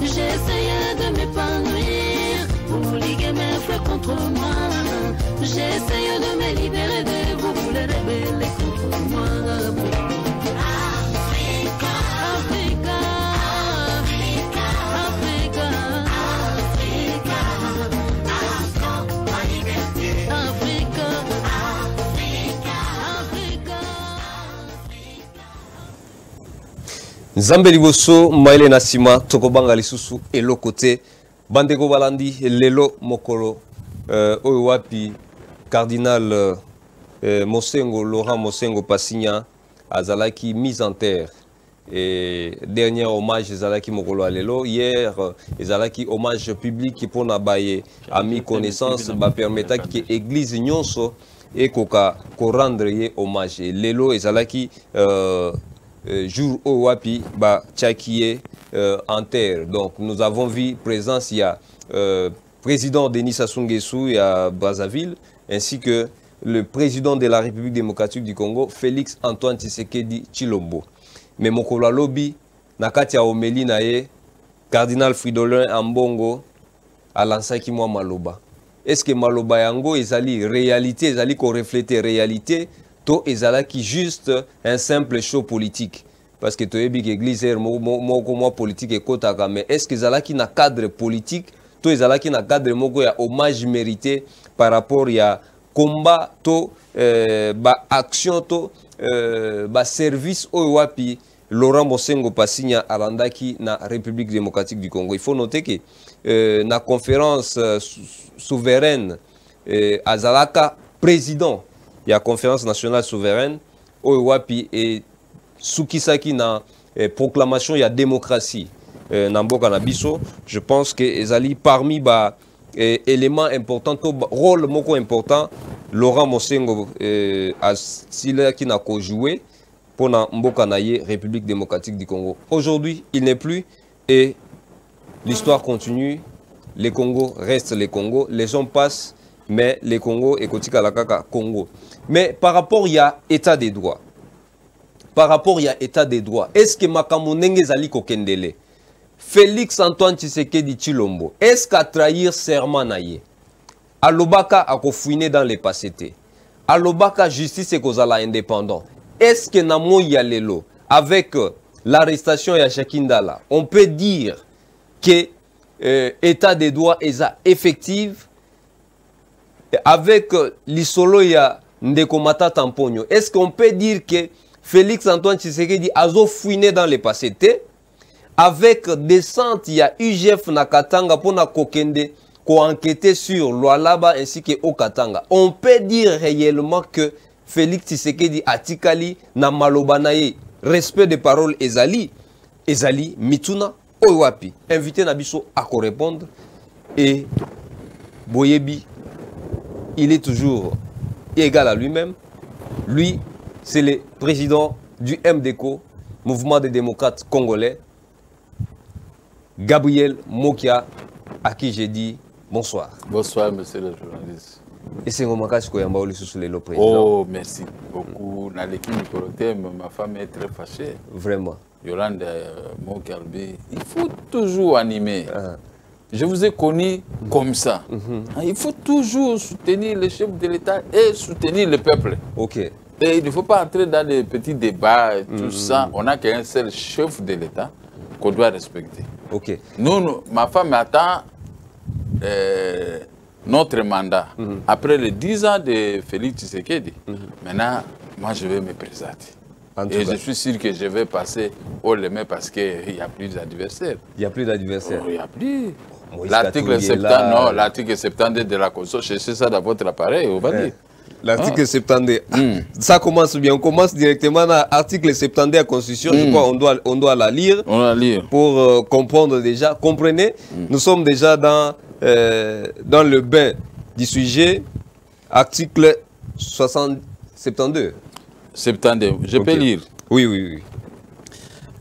J'essayais de m'épanouir pour liguer mes frères contre moi. J'essayais de me libérer de vous, vous les rebelles contre moi. Africa, Africa, Africa, Africa, Africa, Africa, ma liberté. Africa, Africa, Africa, Africa. Nzambe liboso maile na sima tokobanga lisusu elo kote bandeko balandi lelo mokolo oyo wapi cardinal Mosengo Laurent Mosengo Passigna azalaki mise en terre et dernier hommage ezalaki mokolo alelo hier ezalaki hommage public pour na baye ami connaissance ba permetaki que église nyonso et koka ko rendre ye hommage lelo ezalaki jour au wapi ba tchakié en terre. Donc nous avons vu présence il y a président Denis Sassou Nguesso à Brazzaville ainsi que le président de la République démocratique du Congo Félix Antoine Tshisekedi Tshilombo. Mais mokolo lobi nakati ya omeli na ye cardinal Fridolin Ambongo alansaki mwa maloba. Est-ce que maloba yango ezali réalité, ezali ko refléter réalité to ezalaki juste un simple show politique? Parce que tu es big église moi politique et kotaka, mais est-ce que ezalaki na cadre politique to ezalaki na cadre moko ya hommage mérité par rapport ya combat to ba action to ba service oyo wapi Laurent Mosengo Passigna arandaki na République démocratique du Congo? Il faut noter que na conférence souveraine azalaka président ya conférence nationale souveraine oyo wapi et soukisaki na proclamation ya démocratie na mboka na biso. Je pense que ezali parmi ba éléments importants to rôle moko important Laurent Mosengo asilaki na ko jouer pour na mboka na ye République démocratique du Congo. Aujourd'hui, il n'est plus et l'histoire continue. Les Congo restent les Congo, les gens passent, mais les Congo et Kotika Lakaka Congo. Mais par rapport il y a état des droits. Par rapport il y a état des droits. Est-ce que Makamonenge Zali Kokendele, Félix Antoine Tshisekedi Tshilombo, est-ce qu'à trahir serment naye? Alobaka a kofouiné dans les passés. Alobaka justice et kozala indépendant. Est-ce que Namo Yalelo, avec l'arrestation de Shakindala, on peut dire que l'état des droits est effectif avec l'isolo ya Ndekomata Tamponyo? Est-ce qu'on peut dire que Félix Antoine Tshisekedi a fouiné dans les passés avec descente il y a UGF Nakatanga pour na kokende ko enquêter sur Lualaba ainsi que Okatanga? On peut dire réellement que Félix Tshisekedi atikali na malobanaye respect des paroles ezali mituna owapi invité Nabiso à répondre et Boyebi il est toujours égal à lui-même. Lui c'est le président du MDCO, Mouvement des démocrates congolais, Gabriel Mokia, à qui j'ai dit bonsoir. Bonsoir, monsieur le journaliste. Et c'est un message que vous avez le président. Oh, merci beaucoup. Dans l'équipe ma femme est très fâchée. Vraiment. Yolande Mokalbi, il faut toujours animer. Je vous ai connu comme ça. Il faut toujours soutenir le chef de l'État et soutenir le peuple. Ok. Et il ne faut pas entrer dans des petits débats et tout ça. On n'a qu'un seul chef de l'État qu'on doit respecter. Ok. Nous, ma femme attend notre mandat. Après les 10 ans de Félix Tshisekedi, maintenant, moi, je vais me présenter. Et je suis sûr que je vais passer au lendemain parce qu'il n'y a plus d'adversaires. Il n'y a plus d'adversaires. Il n'y a plus. L'article 70, non, l'article 70 de la Constitution, cherchez ça dans votre appareil, on va dire. L'article 70. Ça commence bien. On commence directement à l'article 70 de la Constitution. Je crois qu'on doit la lire. On la lire. Pour comprendre déjà. Comprenez, nous sommes déjà dans le bain du sujet. Article 72. 72. Je peux lire. Oui.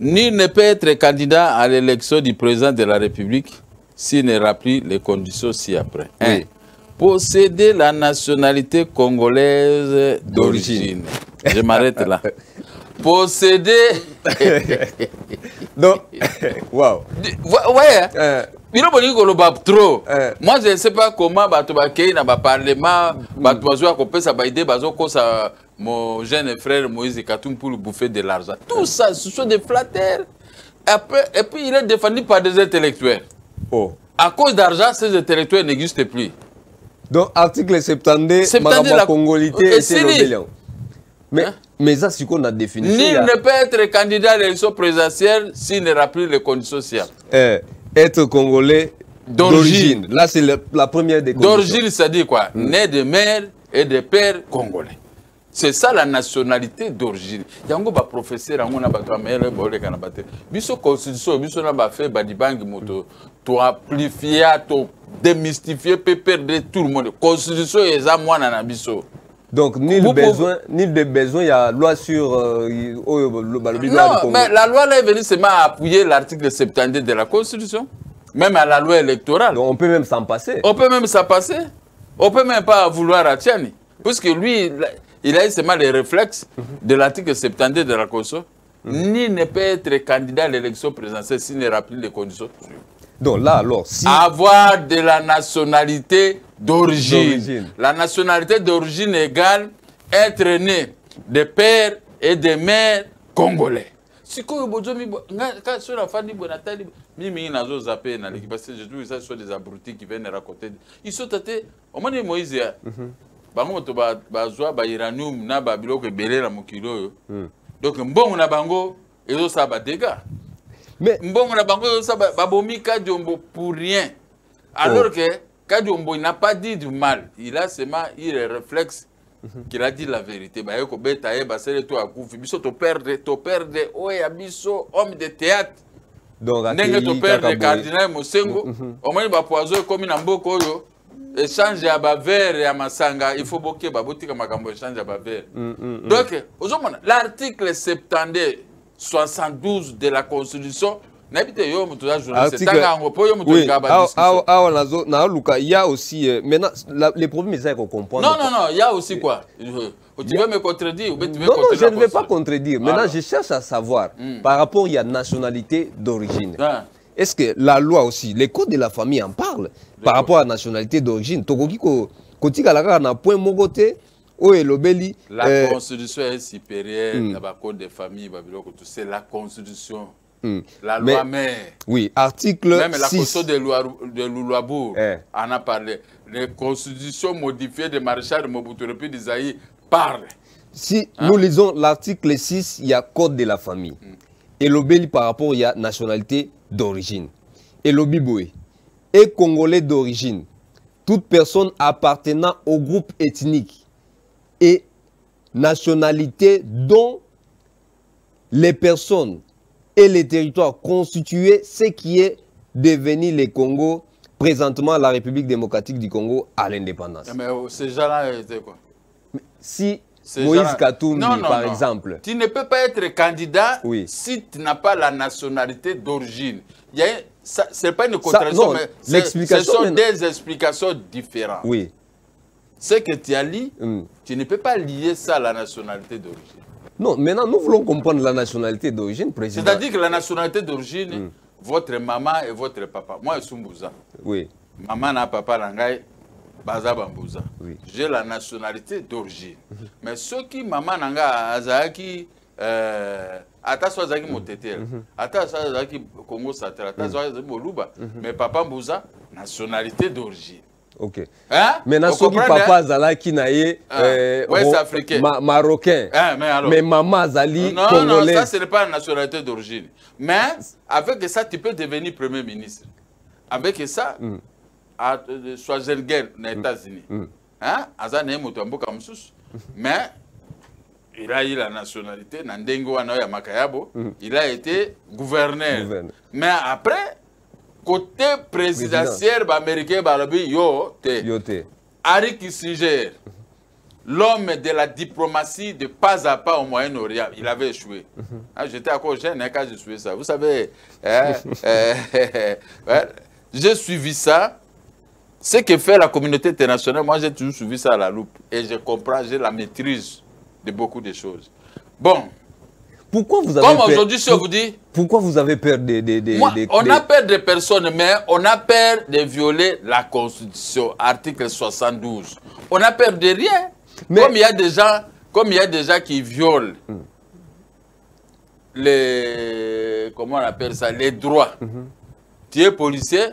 Nul ne peut être candidat à l'élection du président de la République s'il ne remplit les conditions ci-après. Oui. Posséder la nationalité congolaise d'origine. Je m'arrête là. Posséder Donc, waouh. Ouais. Trop. Moi, je ne sais pas comment le Parlement, mon jeune frère Moïse Katoum pour bouffer de l'argent. Tout ça, ce sont des flatteurs. Et puis, il est défendu par des intellectuels. Oh. À cause d'argent, ces intellectuels n'existent plus. Donc, article 72, la congolité, c'est l'obélion. Mais ça, c'est qu'on a défini. Nul ne peut être candidat à l'élection présidentielle s'il ne remplit les conditions sociales. Être congolais d'origine. Là, c'est la première des conditions. D'origine, ça dit quoi? Né de mère et de père congolais. C'est ça la nationalité d'origine. Il y a un professeur qui a fait la constitution, qui a fait pour amplifier, pour démystifier, pour perdre tout le monde. La constitution est ça, moi, donc, nul besoin, il y a loi sur... non, mais la loi là est venue seulement appuyer l'article 72 de la Constitution. Même à la loi électorale. Donc, on peut même s'en passer. On peut même s'en passer. On peut même pas vouloir à Tiani. Puisque lui, il a eu seulement les réflexes de l'article 72 de la Constitution. Ni ne peut être candidat à l'élection présidentielle s'il ne remplit les conditions. Donc là, alors, si... Avoir de la nationalité d'origine. La nationalité d'origine égale être né de père et de mère congolais. Si quand sur la famille Bonatali, Mimi Nazo Zapé, parce que je trouve que ça sont des abrutis qui viennent raconter. Ils sont tâtés. Au moment de Moïse, bango to bazwa ba iranium na ba biloko ebele na mokilo. Donc mbongo na bango ezo sa ba dégâts. Mais mbongo na bango ezo sa ba bomi Kadiombo pour rien. Alors que Kadiombo n'a pas dit du mal, il a seulement eu le réflexe qu'il a dit la vérité. Bah yoko beta e ba sele to akufi biso to perdre oya biso homme de théâtre. Donc ndenge to perdre cardinal Mosengo, au moins ba poizo comme na mboko oyo. Échange à Bavère et à Masanga, il faut boquer Babotika Makambo échange à Bavère. Donc, l'article 72 72 de la Constitution, il y a aussi, maintenant, les problèmes, c'est qu'on comprend. Non, il y a aussi quoi? Tu veux me contredire? Non, je ne vais pas contredire. Maintenant, je cherche à savoir, par rapport à la nationalité d'origine. Est-ce que la loi aussi, les codes de la famille en parlent par rapport à la nationalité d'origine? La constitution est supérieure à la code de famille. C'est la constitution. La loi mère. Oui, article 6. Même la constitution de Loulouabourg en a parlé. Les constitutions modifiées de maréchal Mobutu Repi d'Isaïe parlent. Si nous lisons l'article 6, il y a code de la famille. Et l'obéli par rapport à la nationalité d'origine. Et l'obiboué est congolais d'origine. Toute personne appartenant au groupe ethnique et nationalité dont les personnes et les territoires constitués ce qui est devenu le Congo, présentement la République démocratique du Congo à l'indépendance. Mais ces gens-là étaient quoi? Si Moïse Katoum, par exemple. Tu ne peux pas être candidat si tu n'as pas la nationalité d'origine. Ce n'est pas une contradiction, mais ce sont des explications différentes. Oui. Ce que tu as dit, tu ne peux pas lier ça à la nationalité d'origine. Non, maintenant nous voulons comprendre la nationalité d'origine, président. C'est-à-dire que la nationalité d'origine, votre maman et votre papa. Moi, je suis Mbouza. Oui. Maman et papa, Langai. Oui. J'ai la nationalité d'origine. Mais ceux qui maman nanga azaki ata swazaki motetel, ata swazaki Congo Central, ata swazaki Boluba, mais papa Mbouza nationalité d'origine. OK. Hein? Maintenant ceux qui papa azalaki naie Ouest africain, marocain. Mais maman azali congolais. Non, ça ce n'est pas la nationalité d'origine. Mais avec ça tu peux devenir premier ministre. Avec ça à Schwarzenegger aux États-Unis. Hein? Mais il a eu la nationalité, il a été gouverneur. Mais après, côté présidentiel américain, Harry Kissinger, l'homme de la diplomatie de pas à pas au Moyen-Orient, il avait échoué. J'étais encore jeune quand j'ai suivi ça. Vous savez, j'ai suivi ça. Ce que fait la communauté internationale, moi j'ai toujours suivi ça à la loupe. Et je comprends, j'ai la maîtrise de beaucoup de choses. Bon. Pourquoi vous avez Comme aujourd'hui, si on vous dit... Pourquoi vous avez peur on a peur de personnes, mais on a peur de violer la Constitution, article 72. On a peur de rien. Mais... Comme il y a des gens qui violent les... Comment on appelle ça? Les droits. Tu es policier,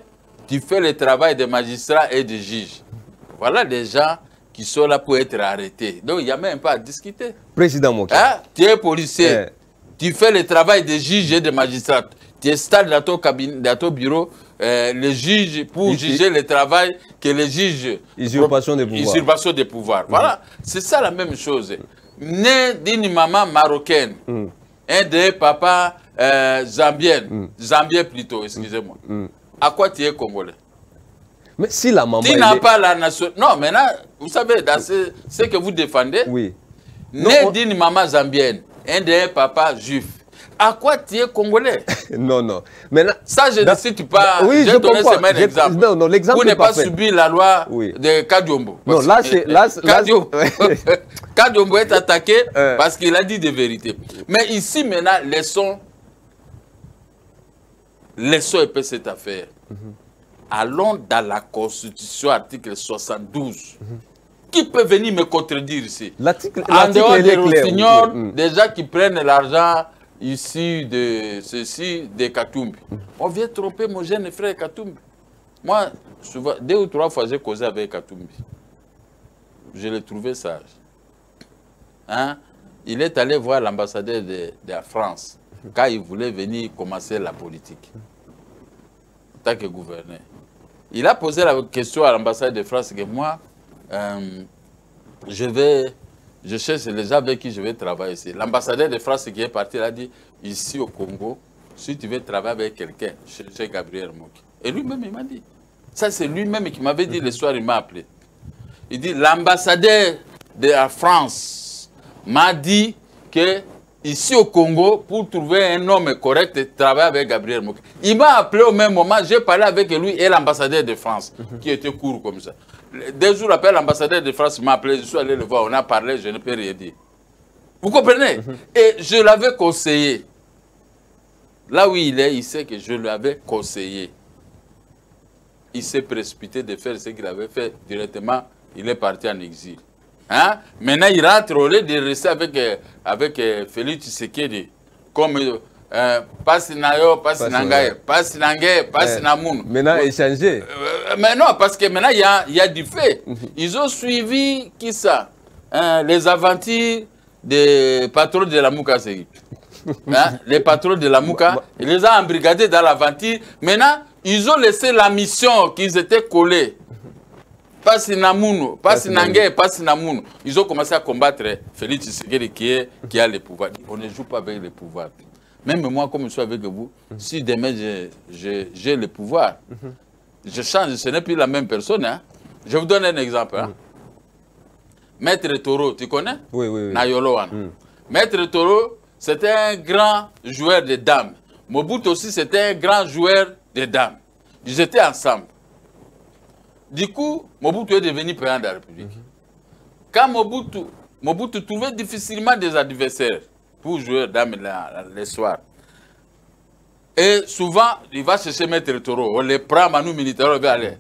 tu fais le travail des magistrats et des juges. Voilà des gens qui sont là pour être arrêtés. Donc, il n'y a même pas à discuter. Président Moki. Hein? Tu es policier, tu fais le travail des juges et des magistrats. Tu installes dans ton cabinet, dans ton bureau, les juges pour juger le travail que les juges... Usurpation des pouvoirs. Usurpation des pouvoirs. Voilà. C'est ça la même chose. Né d'une maman marocaine, un des papas zambiens, zambien plutôt, excusez-moi. À quoi tu es congolais? Mais si la maman... Tu n'as pas la nation... Non, maintenant, vous savez, dans ce que vous défendez, né d'une maman zambienne, un des papas juif, à quoi tu es congolais? Non, non. Maintenant, ça, je ne cite pas. Oui, je donné seulement un exemple. Non, non, l'exemple vous n'avez pas subi la loi de Kadiombo. Non, là, c'est... Kadiombo est attaqué parce qu'il a dit des vérités. Mais ici, maintenant, laissons un peu cette affaire. Allons dans la Constitution, article 72. Qui peut venir me contredire ici? En dehors des Roussignol, des gens qui prennent l'argent ici de ceci, de Katumbi. On vient tromper mon jeune frère Katumbi. Moi, souvent, 2 ou 3 fois, j'ai causé avec Katumbi. Je l'ai trouvé sage. Hein? Il est allé voir l'ambassadeur de la France quand il voulait venir commencer la politique. En tant que gouverneur. Il a posé la question à l'ambassade de France que moi, je cherche les gens avec qui je vais travailler ici. L'ambassadeur de France qui est parti, il a dit, ici au Congo, si tu veux travailler avec quelqu'un, chez Gabriel Moki. Et lui-même, il m'a dit. Ça, c'est lui-même qui m'avait dit le soir, il m'a appelé. Il dit, l'ambassadeur de la France m'a dit que ici au Congo, pour trouver un homme correct, travailler avec Gabriel Moki. Il m'a appelé au même moment, j'ai parlé avec lui et l'ambassadeur de France, qui était court comme ça. 2 jours après, l'ambassadeur de France m'a appelé, je suis allé le voir, on a parlé, je ne peux rien dire. Vous comprenez? Et je l'avais conseillé. Là où il est, il sait que je lui avais conseillé. Il s'est précipité de faire ce qu'il avait fait directement, il est parti en exil. Hein? Maintenant, il rentre au lieu de rester avec Félix Tshisekedi. Comme passe Nayo, passe Nangaye, passe Nangaye, passe Namoun. Maintenant, échanger. Mais non, parce que maintenant, il y a du fait. Ils ont suivi qui ça? Les aventures des patrons de la Mouka. Hein? Les patrons de la Mouka, ils les ont embrigadés dans l'aventure. Maintenant, ils ont laissé la mission qu'ils étaient collés. Passe Namoun, passe Nangaye, passe Namoun. Ils ont commencé à combattre Félix Tshisekedi qui a le pouvoir. On ne joue pas avec le pouvoir. Même moi, comme je suis avec vous, si demain j'ai le pouvoir, je change, ce n'est plus la même personne. Hein. Je vous donne un exemple. Hein. Maître Toro, tu connais? Oui, oui, oui. Nayoloan. Maître Toro, c'était un grand joueur de dames. Mobutu aussi, c'était un grand joueur de dames. Ils étaient ensemble. Du coup, Mobutu est devenu président de la République. Quand Mobutu trouvait difficilement des adversaires pour jouer dames le soir. Et souvent, il va chercher Maître Toro. On les prend, Manu militaire, on va aller.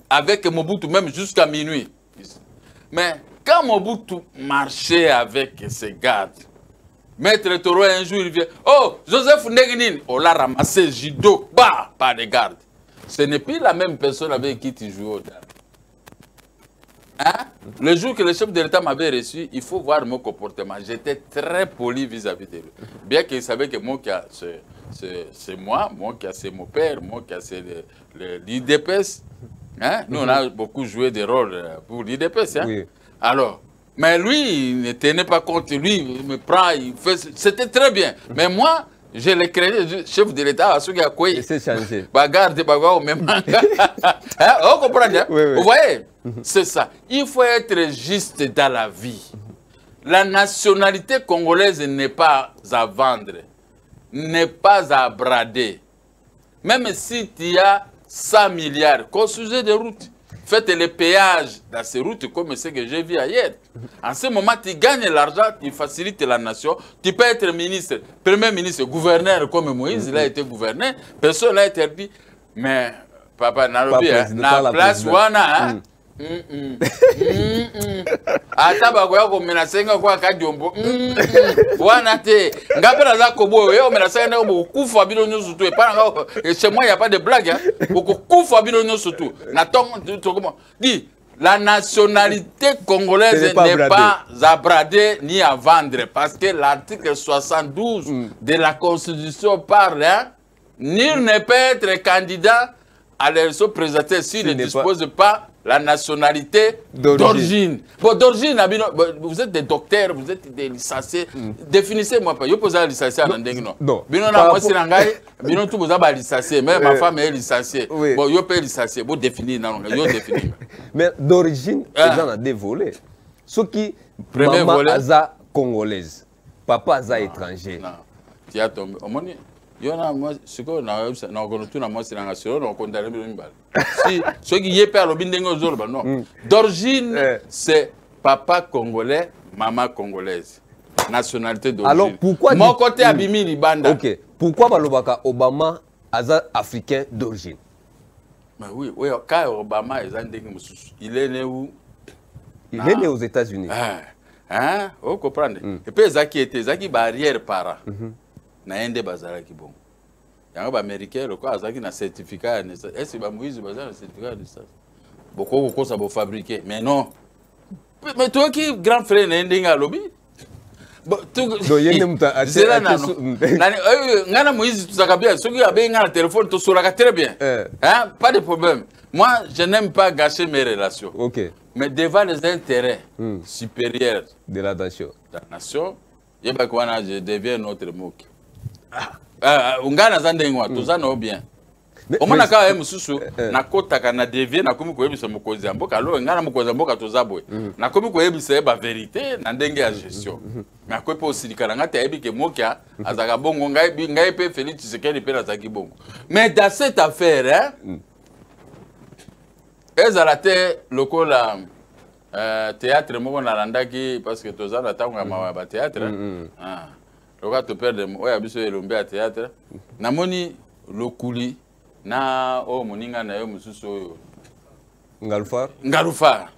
Avec Mobutu, même jusqu'à minuit. Mais quand Mobutu marchait avec ses gardes, Maître Toro, un jour, il vient. Oh, Joseph Ndeguinin, on l'a ramassé, judo, bah, par les gardes. Ce n'est plus la même personne avec qui tu joues au dames. Hein? Le jour que le chef de l'État m'avait reçu, il faut voir mon comportement. J'étais très poli vis-à-vis de lui. Bien qu'il savait que mon cas, c'est moi, mon cas, c'est mon père, mon cas, c'est l'IDPS. Hein? Nous, on a beaucoup joué des rôles pour l'IDPS. Hein? Oui. Alors, mais lui, il ne tenait pas compte. Lui, il me prend, il fait... C'était très bien. Mais moi, je l'ai créé, chef de l'État, à ce qui a quoi. C'est changé. Bagarre, au même moment. On comprend bien. Oui, oui. Vous voyez? C'est ça. Il faut être juste dans la vie. La nationalité congolaise n'est pas à vendre, n'est pas à brader. Même si tu as 100 milliards, construisez des routes, faites les péages dans ces routes comme ce que j'ai vu ailleurs. En ce moment, tu gagnes l'argent, tu facilites la nation. Tu peux être ministre, premier ministre, gouverneur comme Moïse, il a été gouverneur. Personne n'a interdit. Mais, papa, na place wana, atabakoya komenasenga kwa kadiombo wana te ngapela za kobo yo menasenga ko kufa bino nyoso tu epana nga chez moi il y a pas de blague ko kufa bino nyoso tu na to comment dit la nationalité congolaise n'est pas à brader ni à vendre parce que l'article 72 de la Constitution parle nul ne peut être candidat à l'élection présidentielle s'il ne dispose pas la nationalité d'origine. Bon, d'origine, vous êtes des docteurs, vous êtes des licenciés. Définissez-moi pas. Je pose un licencié à Nandengino. Non. Bino tout vous avez licencié. Même ma femme est licenciée. Bon, je peux licencier. Vous définissez. Mais d'origine, les gens ont des volets. Ceux qui, maman aza congolaise, papa aza étranger. Non. Tu as tombé. Yo na moi ce que na tout na moi c'est la sur on compte dans si ceux qui y perd le bindengo zorba non d'origine c'est papa congolais maman congolaise nationalité d'origine. Alors pourquoi mon côté abimi libanda. OK, pourquoi balobaka Obama aza africain d'origine? Mais oui quand Obama est ndenge mususu il est né où? Il est né aux États-Unis. Hein vous comprenez et puis zaki barrière para naende bazala ki bon yango ba américain le quoi azaki na certificat est-ce ba Moïse bazala certificat de ça beaucoup ko ça bo fabriquer mais non mais toi qui grand frère naende nga lobby do yende muta ngana Moïse tout ça bien ceux qui avaient un téléphone tout sur la très bien hein pas de problème moi je n'aime pas gâcher mes relations. OK, mais devant les intérêts supérieurs de la nation je deviens notre moque. Ungana zandengwa tozana bien. Omona ka mususu na kota kana devie na komi ko yebisa mokozi mboka lo ngana mokozi mboka tozabwe. Na komi ko yebisa ba vérité na ndenge ya gestion. Na ko pe osilikana ngata yebi ke mokia azaka bongo ngai pe Félix Tshisekedi pe na zaki bongo. Mais dans cette affaire ezalate lokola théâtre moko na landaki parce que tozana tanga ma théâtre le gars te perd ouais abiso elombe à théâtre namoni lokuli na o moninga na yo mususu ngalufara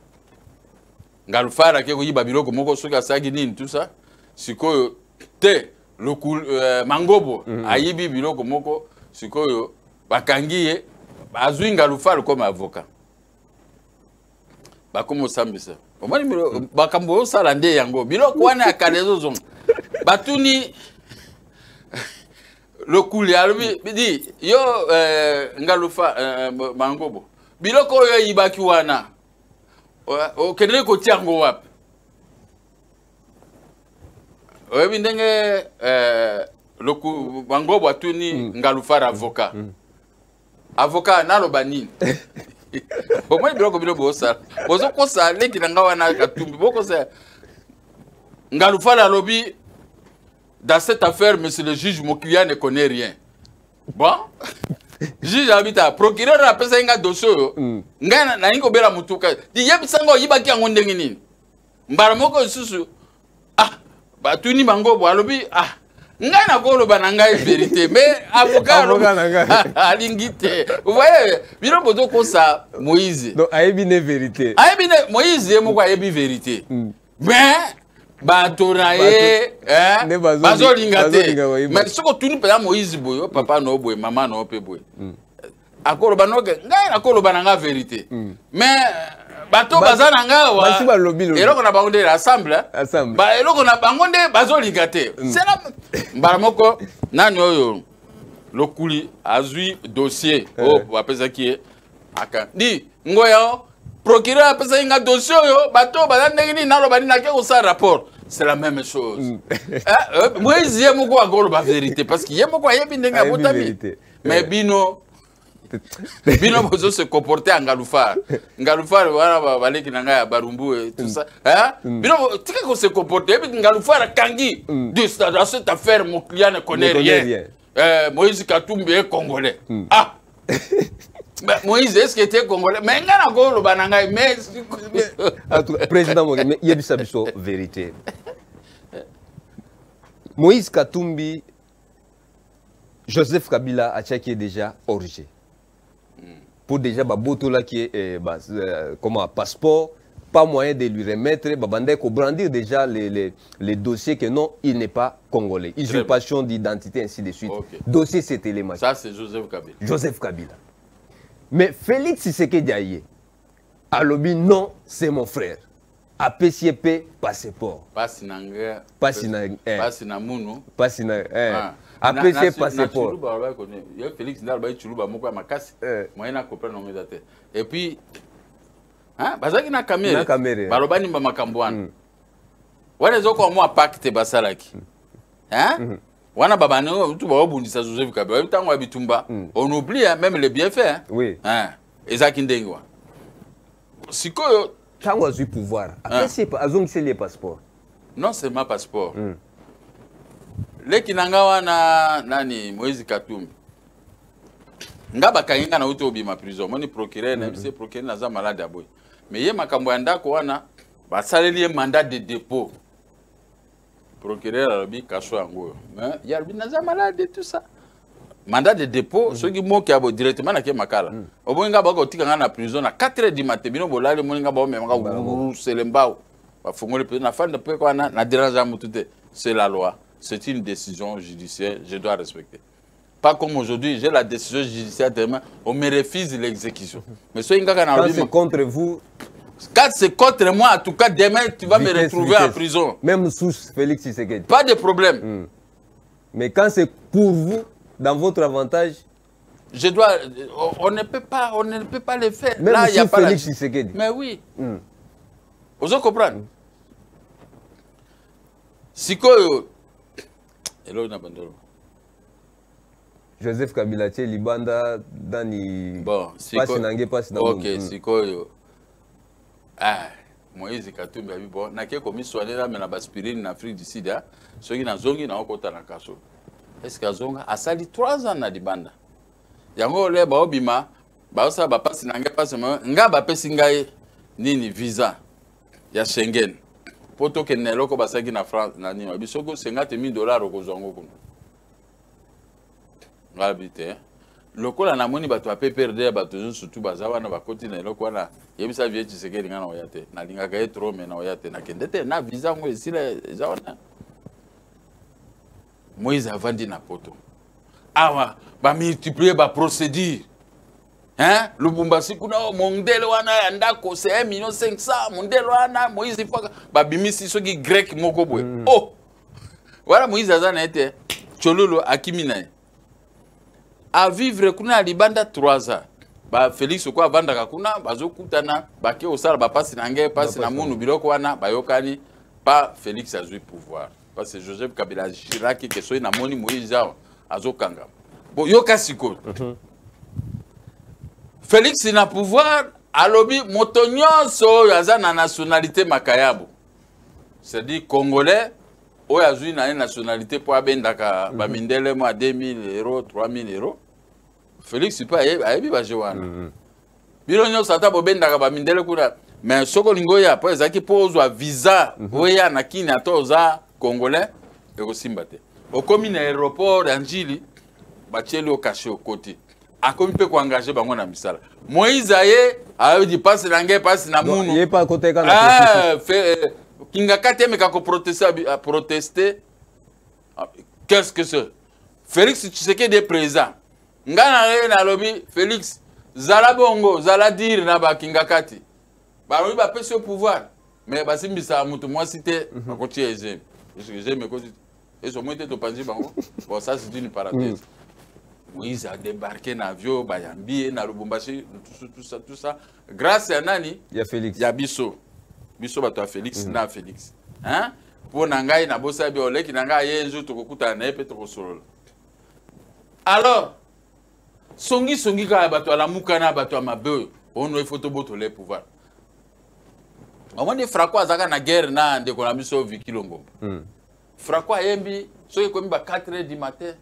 ke ko yiba biloko moko soki asaki nini tout ça sikoyo te lokuli mangobo ayibi biloko moko sikoyo bakangi ye azwi ngalufara comme avocat bakomo sambisa omoni bakambo sala nde yango biloko wana akanezo zongo batuni le kuli albi di yo ngalufa mangobo biloko yo yibaki wana o kenele ko tiango wapi o bindenge le ku mangobo atuni ngalufa avocat avocat na lobani au moins biloko biloko ça bozo ko ça leki nga wana katumbi boko ça ngalufa lobby. Dans cette affaire, monsieur le juge, mon client ne connaît rien. Bon, juge habita, procureur a pensé un dossier. Ngana na ingo bela mutuka. Di yebisango yibaki yango ndenge nini. Mbara moko susu. Ah, ba tuni mango bo alobi ah. Ngana ko lo bananga vérité mais avocat alingite. Vous voyez, bino bozo ko ça Moïse. Donc ayebi vérité. Ayebi Moïse moko ayebi vérité. Mais batoraye bazolingate mais soko tuni pela Moïse boyo papa no boy maman no pe boy akolo banoke ngai akolo bananga vérité mais bato bazana nga wa eloko na bango de ensemble ba eloko na bango de bazolingate c'est la baramoko nani oyo lokuli azui dossier o bapesa ki aka di ngoya procureur a pensé un dossier, bateau, rapport. C'est la même chose. Moi, je dis la vérité parce qu'il y a beaucoup de vérité. Mais Bino, Bino peut se comporter en Ngaloufar. Ngaloufar, voilà, qui n'a Barumbu et tout ça. Bino, tu sais qu'on se comporter. Ngaloufar, Kangi, dans cette affaire, mon client ne connaît rien. Moïse Katumbi est congolais. Ah! Moïse, est-ce que tu es congolais? Mais président Moïse, mais il y a une vérité. Moïse Katumbi, Joseph Kabila a checké déjà origine. Pour déjà Babotola qui est comme un passeport, pas moyen de lui remettre, brandir déjà les dossiers que non, il n'est pas congolais. Usurpation d'identité, ainsi de suite. Okay. Dossier, c'est élément. Ça, c'est Joseph Kabila. Joseph Kabila. Mais Félix Tshisekedi Aye, Alobi, non, c'est mon frère. APCP, passeport. Pas sinanga. Pas sinanga. Pas sinamunu. Pas sinanga. APCP, passeport. Félix Ndalba, Chuluba, Mokwa Makasi. Moi, je comprends non mais et puis, hein, bazaki na caméra. Na caméra. Balobani ba makambwana. Wana zoko mo pacte basalaki. Hein? Wana babano tout ba obundisa Joseph Kabila. Tango abitumba. On oublie même les bienfaits. Hein? Oui. Hein? Ezaki ndengwa. Sikoyo tango azui pouvoir. APCP azongi c'est les passeports. Non, c'est ma passeport. Leki nanga wana nani Moïse Katumbi. Ngaba kayinga na uto obima prison. Moni procureur na MC procureur na za malade aboy. Mais ye makambo ndako wana basaleli mandat de dépôt. Procureur alobi kaso yango. Mais ya alobi na za malade tout ça. Mandat de dépôt soki moki abo directement na ke makala. Obonga bako tika na prison na 4h du matin bino bolali moninga ba memanga selembao. Ba fongoli pe na fin de pe kwa na dérange mutu te. C'est la loi. C'est une décision judiciaire, je dois respecter. Pas comme aujourd'hui, j'ai la décision judiciaire demain, on me refuse l'exécution. Mais quand c'est contre vous, quand c'est contre moi, en tout cas, demain, tu vas me retrouver en prison. Même sous Félix Tshisekedi. Pas de problème. Mais quand c'est pour vous, dans votre avantage, je dois, on ne peut pas le faire. Même là, il y a pas Félix Tshisekedi. Mais oui. Vous comprenez? Sikoyo. Joseph Kabila Libanda Dani. Bon, ok, Sikoyo. Ah, Moïse Katumbi abi bon, na ke komi soigner la na baspirine en Afrique du Sud, ceux qui na zongi na okota na kaso. Est-ce que zonga a sali 3 ans na libanda? Yango le ba obima, ba osa ba passe na nge passe nga ba pesi ngai nini visa ya Schengen. Poto ke neloko basaki na France na nini bisoko $50,000 okozongo kuno. Ngabite. Lokola na moni bato PPRD bato surtout bazawa na bakoti na eloko wana yebisa vie Tshisekedi ngana oyate na lingaka ye trop mais na oyate na kendete na visa ngo esila zawana. Moïse avandi na poto. Awa ba multiplier ba procédure. Hein? Lubumbashi kuna mondele wana ya ndako c'est 1,500,000 mondele wana Moïse faka ba bimisi soki grec moko boy. Oh. Voilà Moïse azana ete chololo akimina. À vivre kuna libanda 3 ans. Ba Félix ko avanda kuna bazokutana bake osala ba passe na nge passe na munu biloko wana bayokani pas Félix a eu pouvoir parce que Joseph Kabila Chirac que so na moni Moïse azokanga. Bon yoka siko. Félix n'a pouvoir alobi motonyoso yaza na nationalité makayabo. C'est-à-dire congolais o yazui na nationalité pour abendaka ba mindele mo 2,000 €, 3,000 €. Félix pas ayebi ba jewana. Biro nyo sata bo bendaka ba mindele kuna mais soko lingo ya po ezaki po ozwa visa oya na kini atoza congolais e ko simbate. Au commune aéroport Anjili ba cheli o caché au côté. Akomi pe ko engager bango na misala. Moïse aye a dit passe na nge passe na munu. Il pas côté kana. Kinga kateme kako protester. Qu'est-ce que c'est? Félix Tshisekedi est présent. Ngana na lobi Félix zala bongo zala dire na ba kinga kati. Ba lobi ba pesi au pouvoir. Mais ba simbisa mutu moi cité akoti ezem. J'aime ko et so moite to panji bango. Bon ça c'est une parenthèse. Moïse a débarqué dans l'avion, Bayambi, dans Lubumbashi, tout ça. Grâce à Nani, il y a Félix. Il y a Bisso. Bisso, tu as Félix, na Félix. Hein? Pour Nangaï, na bossa biolé, qui Nangaï, un jour, tu as un épée, tu alors, Songi, quand tu as la moukana, tu as ma beuh, on a photo boto les pouvoirs. Au moins, les Fracois, ils ont la guerre, na, de Konamiso, Viki Longo. Fracois, Yembi, ceux qui ont 4 h du matin.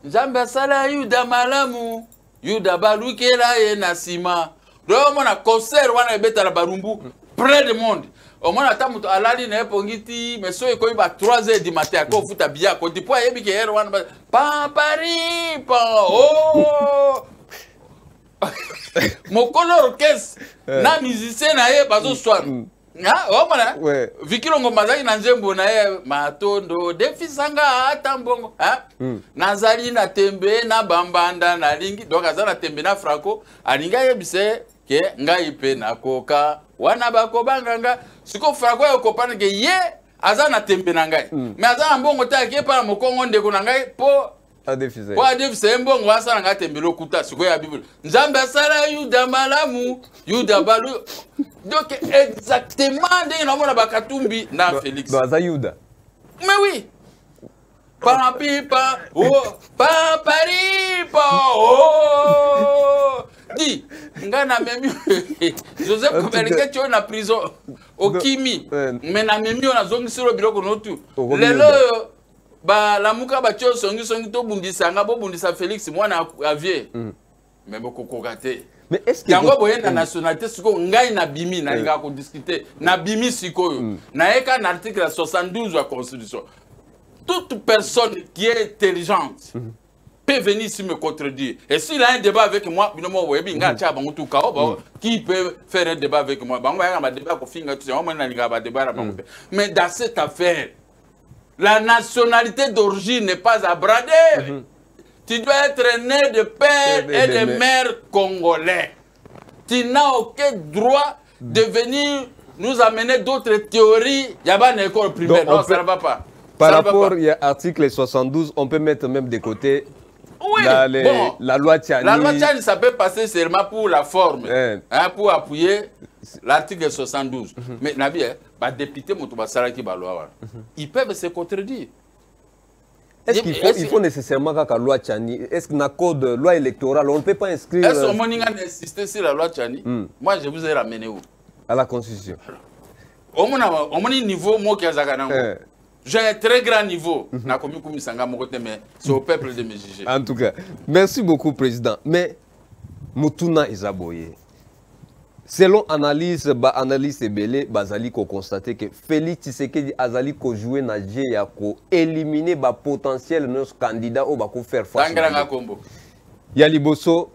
Nzambe asala yuda malamu Yuda Balukela et Nasima. Donc, on a concert, on a bêta la Barumbu, près du monde. Au moins, on a alali na pongiti, mais so eko iba 3h du matin, ko futa bia, ko dipo yebi ke ero wana pa Paris, pa oh. Mon color orchestre, na musicien na ye bazo soir. Ah, oh mana. Vikilo ngomazaki na nzembo na ye matondo, defisanga atambongo, ah. Nazali na tembe na bambanda na lingi, donc azana tembe na franco, alinga yebise ke ngai pe na koka wana bakobanga nga siko franco yo kopana ke ye azana tembe na ngai mais azana mbongo ta ke pa mokongo ndeko na ngai po adefise po adefise mbongo asana nga tembe lokuta siko ya bible nzambe asala yuda malamu yuda balu donc exactement ndenge na mona bakatumbi na Félix baza yuda mais oui pa pipa oh pa paripa oh di ngana memi Joseph Komelike tu na prison au Kimi mais na memi on a zongi sur biloko notu lelo ba lamuka ba tio songi to bundisa nga bo bundisa Félix mwana avier mais boko kokate mais est-ce que yango boyenda nationalité siko ngai na bimi na linga ko discuter na bimi sikoyo na eka na article 72 de la constitution. Toute personne qui est intelligente peut venir ici me contredire. Et s'il a un débat avec moi, qui peut faire un débat avec moi? Mais dans cette affaire, la nationalité d'origine n'est pas à brader. Tu dois être né de père et de mère congolais. Tu n'as aucun droit de venir nous amener d'autres théories. Il y a pas une école primaire. Non, ça ne va pas. Par rapport, il y a article 72, on peut mettre même de côté la loi Tchani. La loi Tchani, ça peut passer seulement pour la forme, pour appuyer l'article 72. Mais Nabi, les députés, ils peuvent se contredire. Est-ce qu'il faut nécessairement que la loi Tchani, est-ce que dans le code loi électorale, on ne peut pas inscrire... Est-ce qu'on a insisté sur la loi Tchani? Moi, je vous ai ramené où? À la Constitution. Au moins, niveau, moi qui ai j'ai un très grand niveau. C'est au peuple de me juger. En tout cas, merci beaucoup, Président. Mais, Moutouna Isaboye, selon analyse Ebele, Bazali ko constaté que Félix Tshisekedi Azali ko jouer na jeu ya ko éliminer ba potentiel nos candidats ou ba ko faire face. Tangranga Kombo. Yaliboso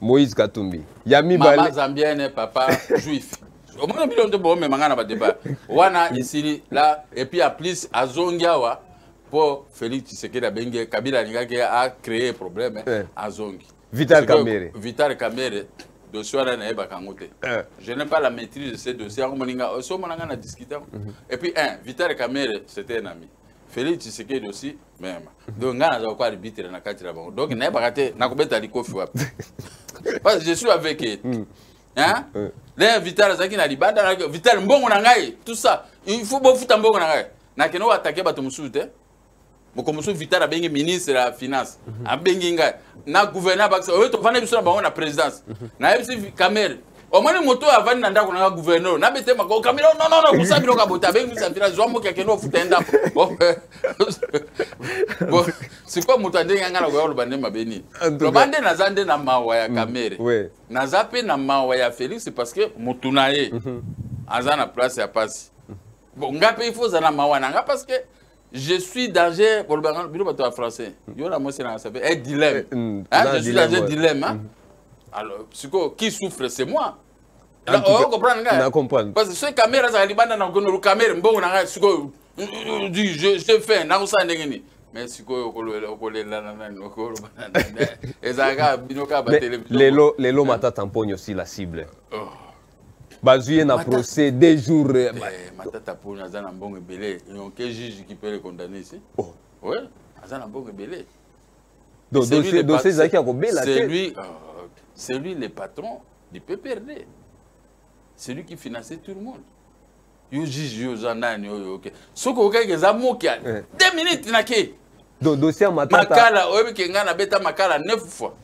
Moïse Katumbi. Yami Maman zambienne papa juif. Au moins, il y a un débat. Wana ici, là, et puis à plus, à Zongiawa, pour Félix Tshisekedi Abenge, Kabila a créé un problème à Zongi. Vital Kamere. Vital Kamere, dossier à la Bakangote. Je n'ai pas la maîtrise de ces dossiers. On a discuté. Et puis, Vital Kamere, c'était un ami. Félix Tshisekedi aussi, même. Donc, on a quoi arbitre dans la carte là-bas. Donc, il n'y a pas raté. Je suis avec eux. Hein? Les Vital Zaki na libanda, Vital Mbongo nangai, tout ça. Il faut beaucoup de Mbongo nangai. Na keno attaquer bato musute. Boko musu Vital abengi ministre de la finance. Abengi ngai. Na gouverneur baksa. Oyo to fana biso na bango na présidence. Na ebisi Kamere. Au moins moto avani na ndako na gouverneur. Na bete mako Kamere non kusabi loka bota bengi ministre de la finance. Zo mo keno futenda. Bon, c'est quoi moto ndenge ngana ko yolo bande mabeni. Lo bande na zande na mawa ya Kamere. Oui. Na zape na mawa ya Félix parce que motuna ye. Azana place ya passe. Bon, ngape il faut zana mawa nanga parce que je suis danger pour le bureau bateau français. Yo la moi c'est un dilemme. Je suis dans un dilemme. Alors, qui souffre c'est moi. On comprend. Parce que ce caméra ça libanda na kono caméra mbongo nanga siko je fais na ça ndengeni. Mais siko okole la okolo banana. Ezaka binoka ba télévision. Lelo mata tamponyo aussi la cible. Bazuye na procès des jours. Matata pour Azana Mbongo Belé. Il n'y a aucun juge qui peut le condamner ici. Oh. Oui, Azana Mbongo Belé. Donc, c'est lui le patron du PPRD. C'est lui qui finançait tout le monde. Il juge, il y ce que vous avez 2 minutes, donc, dossier Matata. Makala, Makala 9 fois.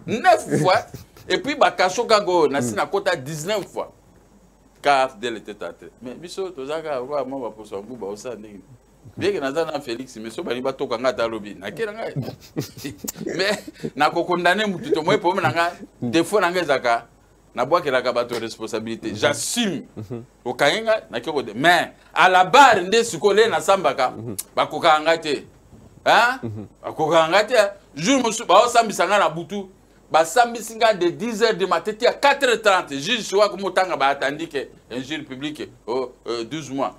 9 fois. Et puis, Bakacho Kago, Nassina Kota 19 fois. Car dès le tête à tête. Mais, Bissot, Tozaka, moi, pour son bout, ça, bien que Nazana Félix, mais so bani ba to kanga ta lobby. Na kera ngai. Mais na ko condamner mutu to moi pour nanga défaut nanga zaka. Na bois que la kabato responsabilité. J'assume. Au kainga na kiko de. Mais à la barre ndé sukole na sambaka ba ko kanga te. Hein? Ba ko kanga te. Jour musu ba osambisanga na butu. Ba sambisinga de 10h du matin à 4h30. Juge soit comme tanga ba attendi que un juge public 12 mois.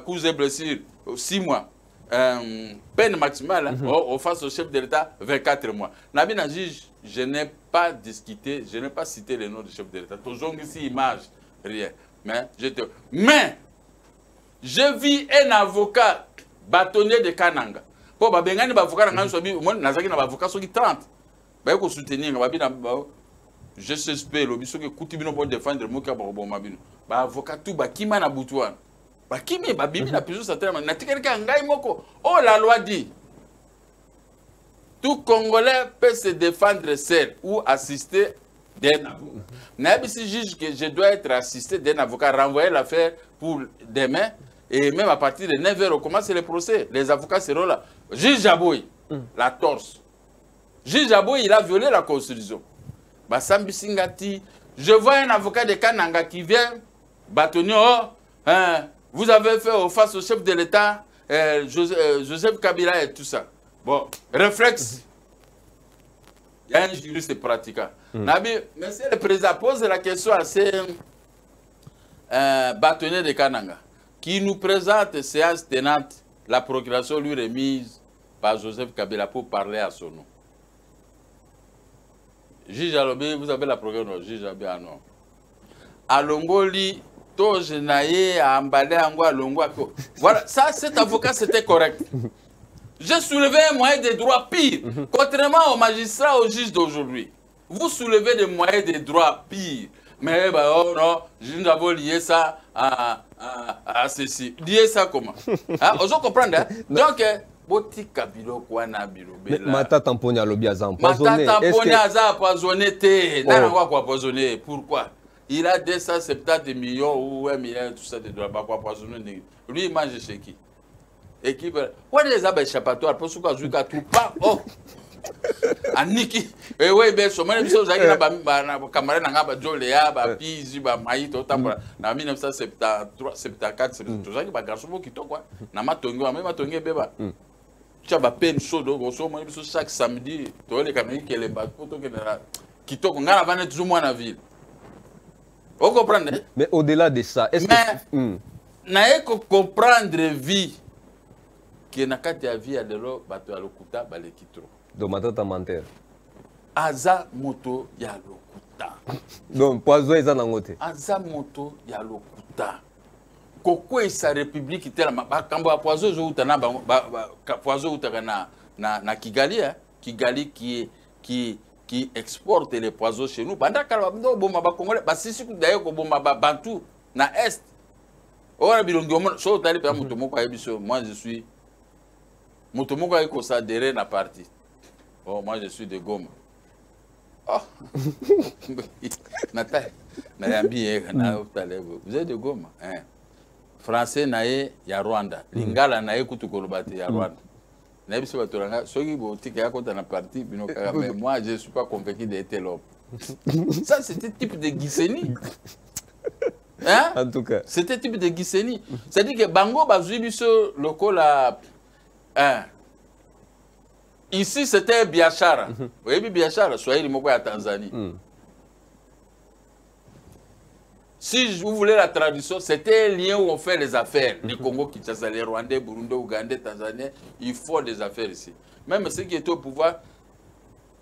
Coups blessure 6 mois. Peine maximale face au chef de l'État 24 mois. Nabina juge, je n'ai pas discuté, je n'ai pas cité le nom du chef de l'État. Toujours ici image rien. Mais je vis un avocat bâtonnier de Kananga. Pour babengani avocat na sobi moi nazaki na avocat soki 30. Ba ko soutenir ba bina je suspect lobi soki kutibino pour défendre moka ba bon mabino. Ba avocat tout ba kima na butuana. Ba kimi ba bibi na piso certainement na tikeleka ngai moko. Oh la loi dit tout Congolais peut se défendre seul ou assister d'un avocat. N'a si juge que je dois être assisté d'un avocat, renvoyer l'affaire pour demain et même à partir de 9h on commence le procès. Les avocats seront là. Juge Jaboui, la torse. Juge Jaboui, il a violé la constitution. Basambi Singati, je vois un avocat de Kananga qui vient bâtonner, vous avez fait face au chef de l'État, Joseph Kabila et tout ça. Bon, réflexe. Il y a un juriste pratiquant. Nabi, monsieur le président pose la question à ces bâtonniers de Kananga qui nous présente séance tenante, la procuration lui remise par Joseph Kabila pour parler à son nom. Juge Alobi, vous avez la procuration, juge Alobi, non. Alongoli, Tojenaye, Ambale, Angwa, Longwa. Voilà, ça, cet avocat, c'était correct. J'ai soulevé un moyen de droit pire, contrairement aux magistrats, aux juges d'aujourd'hui. Vous soulevez des moyens de droit pire. Mais bah, oh non, nous avons lié ça à ceci. Lié ça comment? Hein? Vous comprenez? Hein? Donc, Boti Kabilo Kwana Bilobela. Mata Tamponi a lobby à empoisonné. Mata Tamponi a empoisonné. N'a pas empoisonné. Pourquoi? Il a 270 millions ou 1 milliard, tout ça de droits. Pas empoisonné. Lui, il mange chez qui? Équipe. Quoi les abeilles échappatoires? Pour ce que je tout pas. Oh! Aniki. Eh oui, ben, so many people zaki na camarade na ngaba Jolea, ba Pizi, ba Maïto, tambola. Na 1973, 74, tout ça qui ba garçon qui to quoi. Na matongo, même matongo beba. Tu as ba peine chaud donc so many people chaque samedi, to les camarades qui les ba poto qui to ko ngala vane toujours moi na ville. Vous comprenez? Mais au-delà de ça, est-ce que na ko comprendre vie que na kati ya vie ya delo bato ya lokuta ba le kitro. Donc, Matata Manter. Aza moto ya lokuta. Donc, poison est en angote. Aza moto ya lokuta. Koko et sa république tellement. Quand poison je uta na poison uta na Kigali, hein? Kigali qui exporte les poisons chez nous. Banda kalabando bomba ba Congolais, ba sisi ku d'ailleurs ko bomba ba Bantu na est. Ora bilongo so tali pa moto moko ayebiso. Moi je suis moto moko ayeko sa derrière na parti. Oh, moi je suis de Goma. Oh, Nathalie, vous êtes de Goma. Hein? Français nae ya Rwanda. Lingala nae kutukolobate ya Rwanda. Mais moi je ne suis pas convaincu d'être l'homme. Ça c'était type de Guissénie. Hein? En tout cas. C'était type de Guissénie. C'est-à-dire que Bango Bazuibiso Lokola. Hein? Ici, c'était Biachara. Vous voyez, Biachara, soyez le à Tanzanie. Si vous voulez la traduction, c'était un lien où on fait les affaires. Les Congo, Kinshasa, les Rwandais, Burundi, Ougandais, Tanzaniens, ils font des affaires ici. Même ceux qui étaient au pouvoir,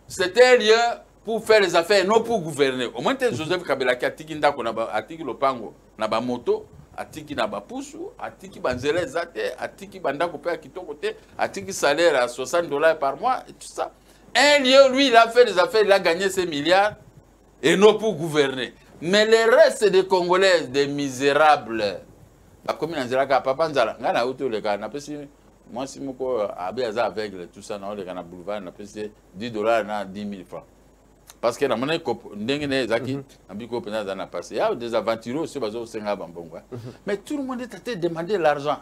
c'était un lien pour faire les affaires, non pour gouverner. Au moins, Joseph Kabila qui a tiki ndako, a tiki lopango, na ba moto, atiki na bapusu, atiki banzele zate, atiki bandako pe kitoko te, atiki salaire à $60 par mois et tout ça. Un lieu, lui, il a fait des affaires, il a gagné ses milliards et non pour gouverner. Mais le reste des Congolais, des misérables, comme il a dit, papa Nzala, ngana auto le gars, moi si moko abiaza aveugle tout ça, na le gars boulevard, na pesi $10 na 10 000 francs. Parce que la monnaie ndengene zaki ambiko pena na passé. Il y a des aventuriers aussi bazo senga bambonga. Mais tout le monde est à te demander l'argent.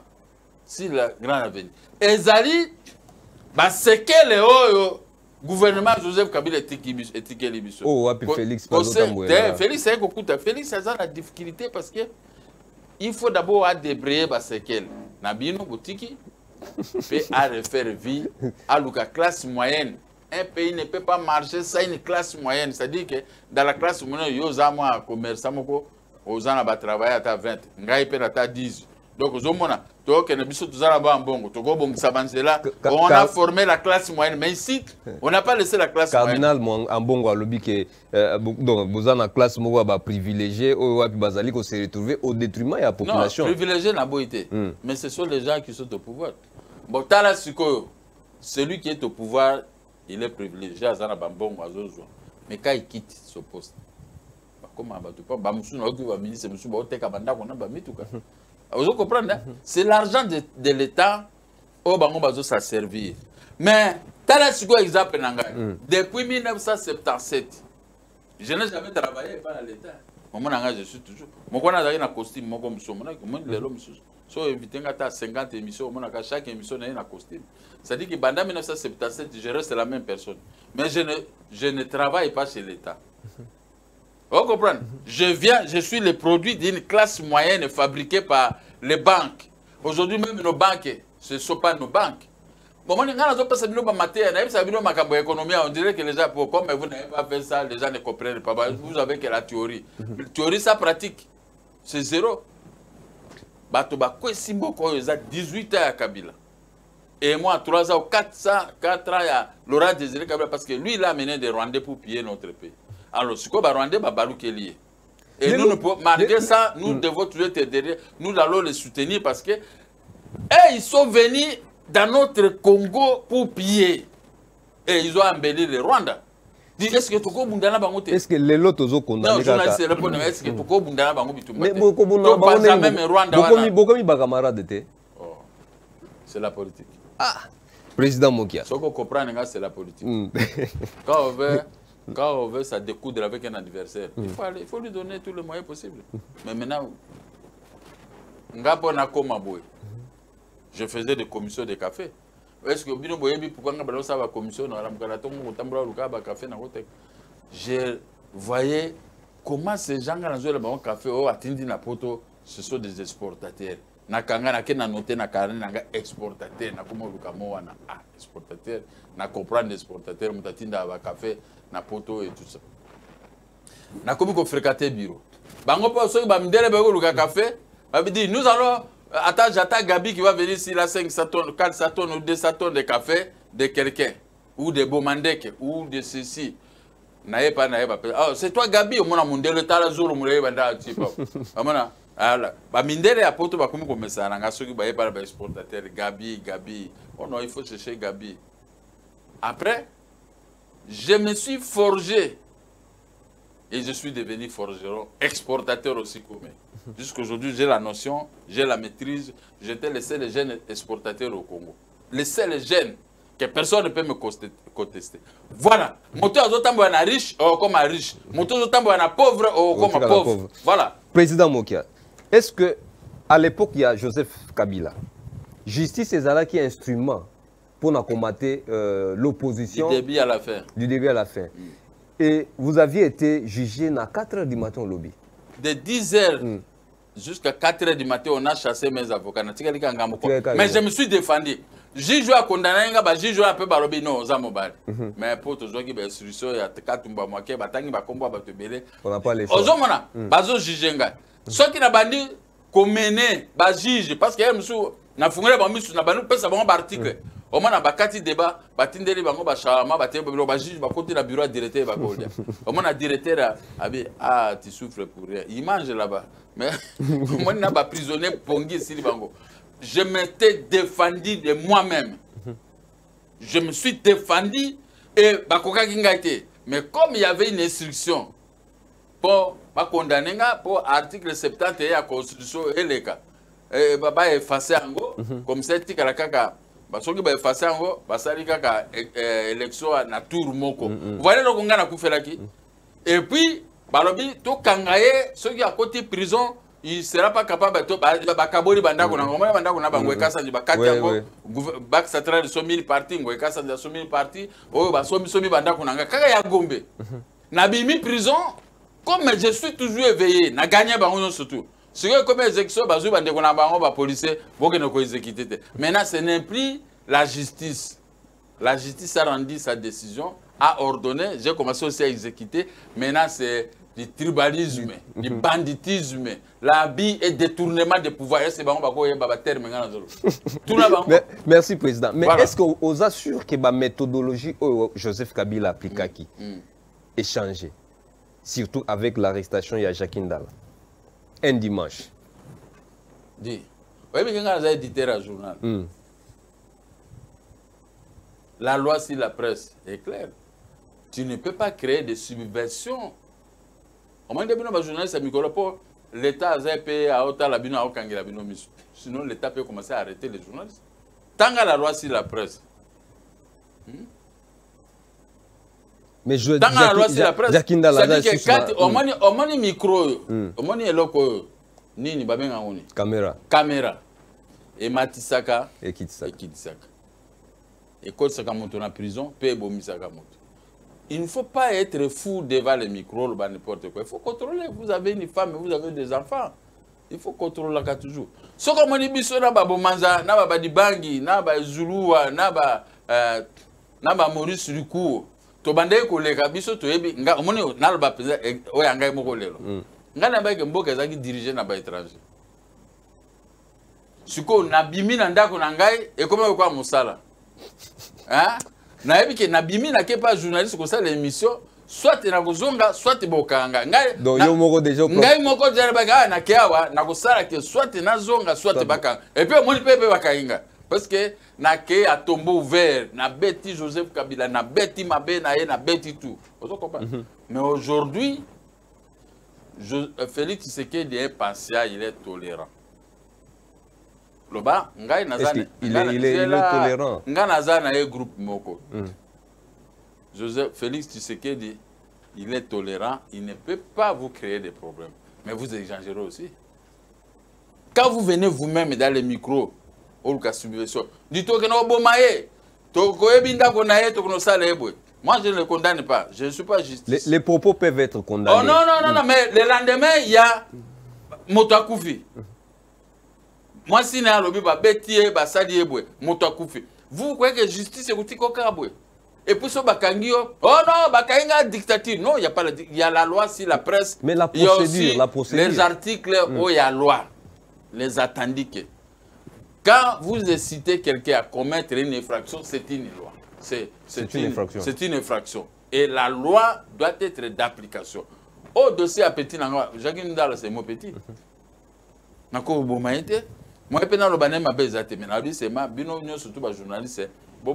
si le grand avenir. Ezali, c'est que le gouvernement Joseph Kabila est biso. Oh, puis Félix Félix, Félix a la difficulté parce que il faut d'abord débrayer c'est quel Nabino Boutiki peut refaire vie à la classe moyenne. Un pays ne peut pas marcher sans une classe moyenne. C'est-à-dire que dans la classe moyenne, il y a un commerçant qui a travaillé à 20, il y a 10. Donc, on a formé la classe moyenne. Mais ici, on n'a pas laissé la classe moyenne. Cardinal Ambongo a lobby que vous avez une classe privilégiée, qui se retrouver au détriment de la population. Non, privilégié n'a pas été. Mais ce sont les gens qui sont au pouvoir. Bon, Tala Siko, celui qui est au pouvoir, il est privilégié à Zana Bambongo, à Zozo. Mais quand il quitte ce poste, comment vous comprenez? C'est l'argent de l'État au Bango Bazo ça servir. Mais, Tala Siko exemple, depuis 1977, je n'ai jamais travaillé par l'État. Moi, je suis toujours. Moi, je suis un costume, moi, je suis l'homme. Si on invite à 50 émissions, chaque émission a un costume. C'est-à-dire que pendant 1977, je reste la même personne. Mais je ne travaille pas chez l'État. Vous comprenez? Je suis le produit d'une classe moyenne fabriquée par les banques. Aujourd'hui, même nos banques, ce ne sont pas nos banques. Bon, on dirait que les gens, comme vous n'avez pas fait ça, les gens ne comprennent pas. Vous avez que la théorie. La théorie, ça pratique. C'est zéro. Batoba, quoi, si beaucoup, 18 ans à Kabila. Et moi, 3 ans, 4 ans, il y a Laurent Désiré Kabila, parce que lui, il a amené des Rwandais pour piller notre pays. Alors, ce qu'on va Rwandais, c'est lié. Et nous, malgré ça, nous devons toujours être derrière. Nous allons les soutenir parce que ils sont venus dans notre Congo pour piller. Et ils ont embelli le Rwanda. Est-ce que Toko Bundana Bango te? Est-ce que les lots ont condamné? Non, journaliste répond, est-ce que Toko Bundana Bango bitumba? Mais beaucoup Bundana Bango beaucoup camarades te. Oh, c'est la politique. Ah, président Mokia. Ce qu'on comprend, c'est la politique. Quand on veut ça découdre avec un adversaire, il faut lui donner tous les moyens possibles. Mais maintenant, je faisais des commissions de café. Est-ce que je voyais comment ces gens qui ont le café, ce sont des exportateurs. Nakanga na kena noté na carnet na exportateur na como lukamo wana exportateur na comprendre exportateur mutatinda ba café na poto et tout ça na comme ko fréquenter bureau bango pa so ba mindele ba luka café ba dit nous allons j'attends Gabi qui va venir ici là 500 tonnes 400 tonnes ou 200 tonnes de café de quelqu'un ou de Bomandeke ou de ceci na pas c'est toi Gabi au mona mondele tala zuru mule banda tipo amana. Alors, mindere à poto ba comme ça na ngasoki ba yeba ba exportateur Gabi. Oh non, il faut chercher Gabi. Après, je me suis forgé et je suis devenu forgeron, exportateur aussi comme. Jusqu'aujourd'hui, j'ai la notion, j'ai la maîtrise. J'étais le seul jeune exportateur au Congo. Le seul jeune que personne ne peut me contester. Voilà. Moto azotambo na riche comme riche. Moto azotambo na pauvre comme pauvre. Voilà. Président Mokia. Est-ce que à l'époque il y a Joseph Kabila, justice est là qui est instrument pour combattre l'opposition du début à la fin. Du début à la fin. Et vous aviez été jugé à 4 h du matin au lobby. De 10 h jusqu'à 4 h du matin, on a chassé mes avocats. Mais je me suis défendu. Juge a condamné, juge a peu balobi non, Zamobal. Mais pour tous ceux qui ont instruction, il y a 4 mois qui on n'a pas les choses. Ozomona, bazo jugenga. Ceux qui n'ont pas dit qu'on menait, juge, parce qu'il y a na fungule ba misu na banu pesa ba article. Au moins na bakati débat, batindeli bango ba chama, ba juge ba côté la bureau directeur ba goldia. Au moins na directeur abi tu souffres pour rien. Il mange là-bas. Mais moi na ba prisonnier pongi sili bango. Je m'étais défendu de moi-même. Je me suis défendu et bakoka kingaite. Mais comme il y avait une instruction pour condamner pour article 70 de la Constitution et les cas. Et baba effacer ango comme ça tika la kaka basoki ba effacer ango basali kaka élection na tour moko. Vous voyez le konga na kufelaki. Et puis balobi to kangaye ceux qui à côté prison il ne sera pas capable de bakaboli bandako na ngoma bandako na bango ekasa di bakati yango bac central so 1000 parties ngo ekasa de so 1000 parties oyo ba so mi bandako na kaka ya Gombe na bimi prison comme je suis toujours éveillé na gagné bango surtout ce que comme exécution bazu bandeko na bango ba policier boke ne ko exécuter maintenant ce n'est plus la justice a rendu sa décision a ordonné j'ai commencé aussi à exécuter maintenant c'est du tribalisme, du banditisme, l'habit et détournement de pouvoir. Merci, Président. Mais voilà. Est-ce qu'on assure que la méthodologie que Joseph Kabila applique est changée? Surtout avec l'arrestation de Jacques Ndala. Un dimanche. Dis. Oui, mais quand vous avez édité un journal, la loi sur la presse est claire. Tu ne peux pas créer des subversions. Au moins, les journalistes, l'État a payé à Otalabino, à Okangilabino. Sinon, l'État peut commencer à arrêter les journalistes. Tant que la loi sur la presse. Mais je tant que la loi sur la presse, c'est-à-dire que quand on a micro, on a loco, ni babenga oni. Caméra. Et Matisaka. Et Kitsaka. Et quand ça monte en prison, paye Bomisaka monte. Il ne faut pas être fou devant les micros, n'importe quoi. Il faut contrôler. Vous avez une femme, vous avez des enfants. Il faut contrôler là toujours. Ce que je dis, c'est que Bomanza, Naba Dibangi, Naba Zulua, Naba Maurice Rukou. Tobande kolega biso toyebi nga omoni nalba peza oya ngai moko lelo. Nga na ba ke mboka ezaki diriger na ba étranger. Siko na bimi na ndako na ngai e comme quoi musala. Hein? Na yebi ke na bimi na ke pas journaliste ko ça l'émission soit na kozonga soit bokanga ngai donc yo moko déjà ngai moko déjà ba na kiawa na ko sala ke soit na zonga soit bakanga et puis moni pepe bakainga parce que na ke a tombeau ouvert na beti Joseph Kabila na beti mabe na ye na beti tout vous comprenez mais aujourd'hui Félix Tshisekedi est patient, il est tolérant. Loba, ngai nazane. Il est tolérant. Ngai nazane a un groupe moko. Joseph Félix Tshisekedi, il est tolérant, il ne peut pas vous créer des problèmes. Mais vous exagérez aussi. Quand vous venez vous-même dans les micros, ou la subversion, dites-vous que nous bomaye, moi je ne le condamne pas, je ne suis pas justice. Les propos peuvent être condamnés. Oh non, mais le lendemain, il y a Motakoufi. Moi, si je suis Bétié, Bassadi Eboué, Motakoufi. Vous croyez que justice est outil Kokaboué? Et pour ça, Bakangio, oh non, Bakanga dictature. Non, il n'y a pas il y a la loi sur la presse. Mais la procédure, les articles où il y a loi, les attendiques. Quand vous citez quelqu'un à commettre une infraction, c'est une loi. C'est une infraction. C'est une infraction. Et la loi doit être d'application. Au dossier à petit, Jacques Ndala, c'est mon petit. Moi, je suis dans le bané, c'est ma bino, surtout les journalistes. Quand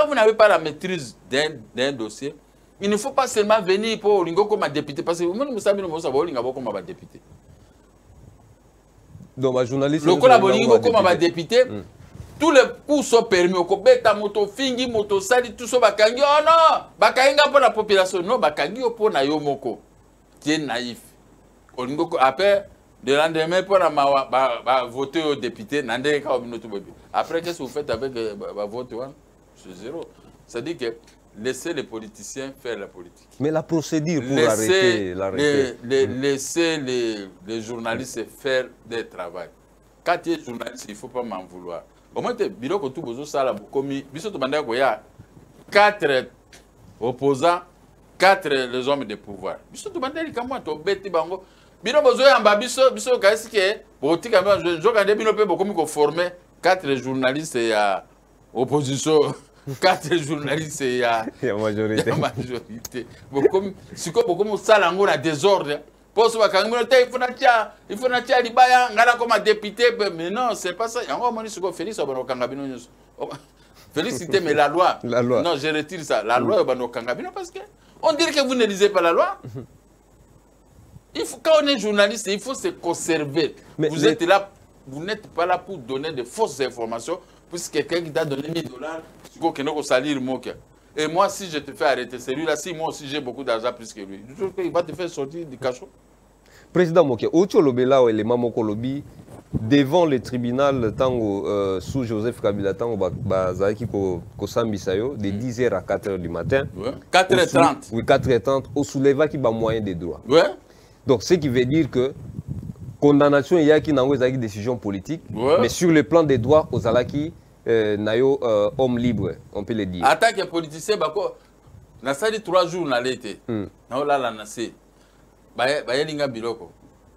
vous n'avez pas la maîtrise d'un dossier, il ne faut pas seulement venir pour l'ingo comme député. Parce que vous savez, vous savez, comme député. Donc, un journaliste. Le collaborateur comme député, tous les coups sont permis. Au Beta, moto, fingi, moto, sali, tout ça, bakangi. Oh non, bakangi pour la population. Non, bakangi pour na yomoko. Tu es naïf. Après, de lendemain, pour voter au député, après, qu'est-ce que vous faites avec votre vote? C'est zéro. C'est-à-dire que laissez les politiciens faire la politique. Mais la procédure pour arrêter. Laissez les journalistes faire des travail. Quand tu es journaliste, il ne faut pas m'en vouloir. Au moins, tu as tout besoin ça, il y a 4 opposants, 4 les hommes de pouvoir. Il y a former 4 journalistes et opposition, 4 journalistes et majorité. C'est comme ça, la désordre. Il faut député, mais non, c'est pas ça. Félix, c'était mais la loi. Non, je retire ça. La loi, parce qu'on dirait que vous ne lisez pas la loi. Quand on est journaliste, il faut se conserver. Vous êtes là, vous n'êtes pas là pour donner de fausses informations, puisque quelqu'un qui t'a donné $1000, et moi, si je te fais arrêter celui-là, si moi aussi j'ai beaucoup d'argent plus que lui, il va te faire sortir du cachot. Président Moké, Ocho Lobela ou élément Moko Lobi, devant le tribunal tango sous Joseph Kabila tango bazaki ko sambisayo de 10h à 4h du matin. Ouais. 4h30. Oui, 4h30 au soulèvement qui ba moyen des droits. Ouais. Donc ce qui veut dire que condamnation il y a qui n'a pas décision politique, ouais. Mais sur le plan des droits aux alaki nayo homme libre, on peut le dire. Attaque politicien bako na sali 3 jours na l'été. Na olala na se. Ba yelinga biloko.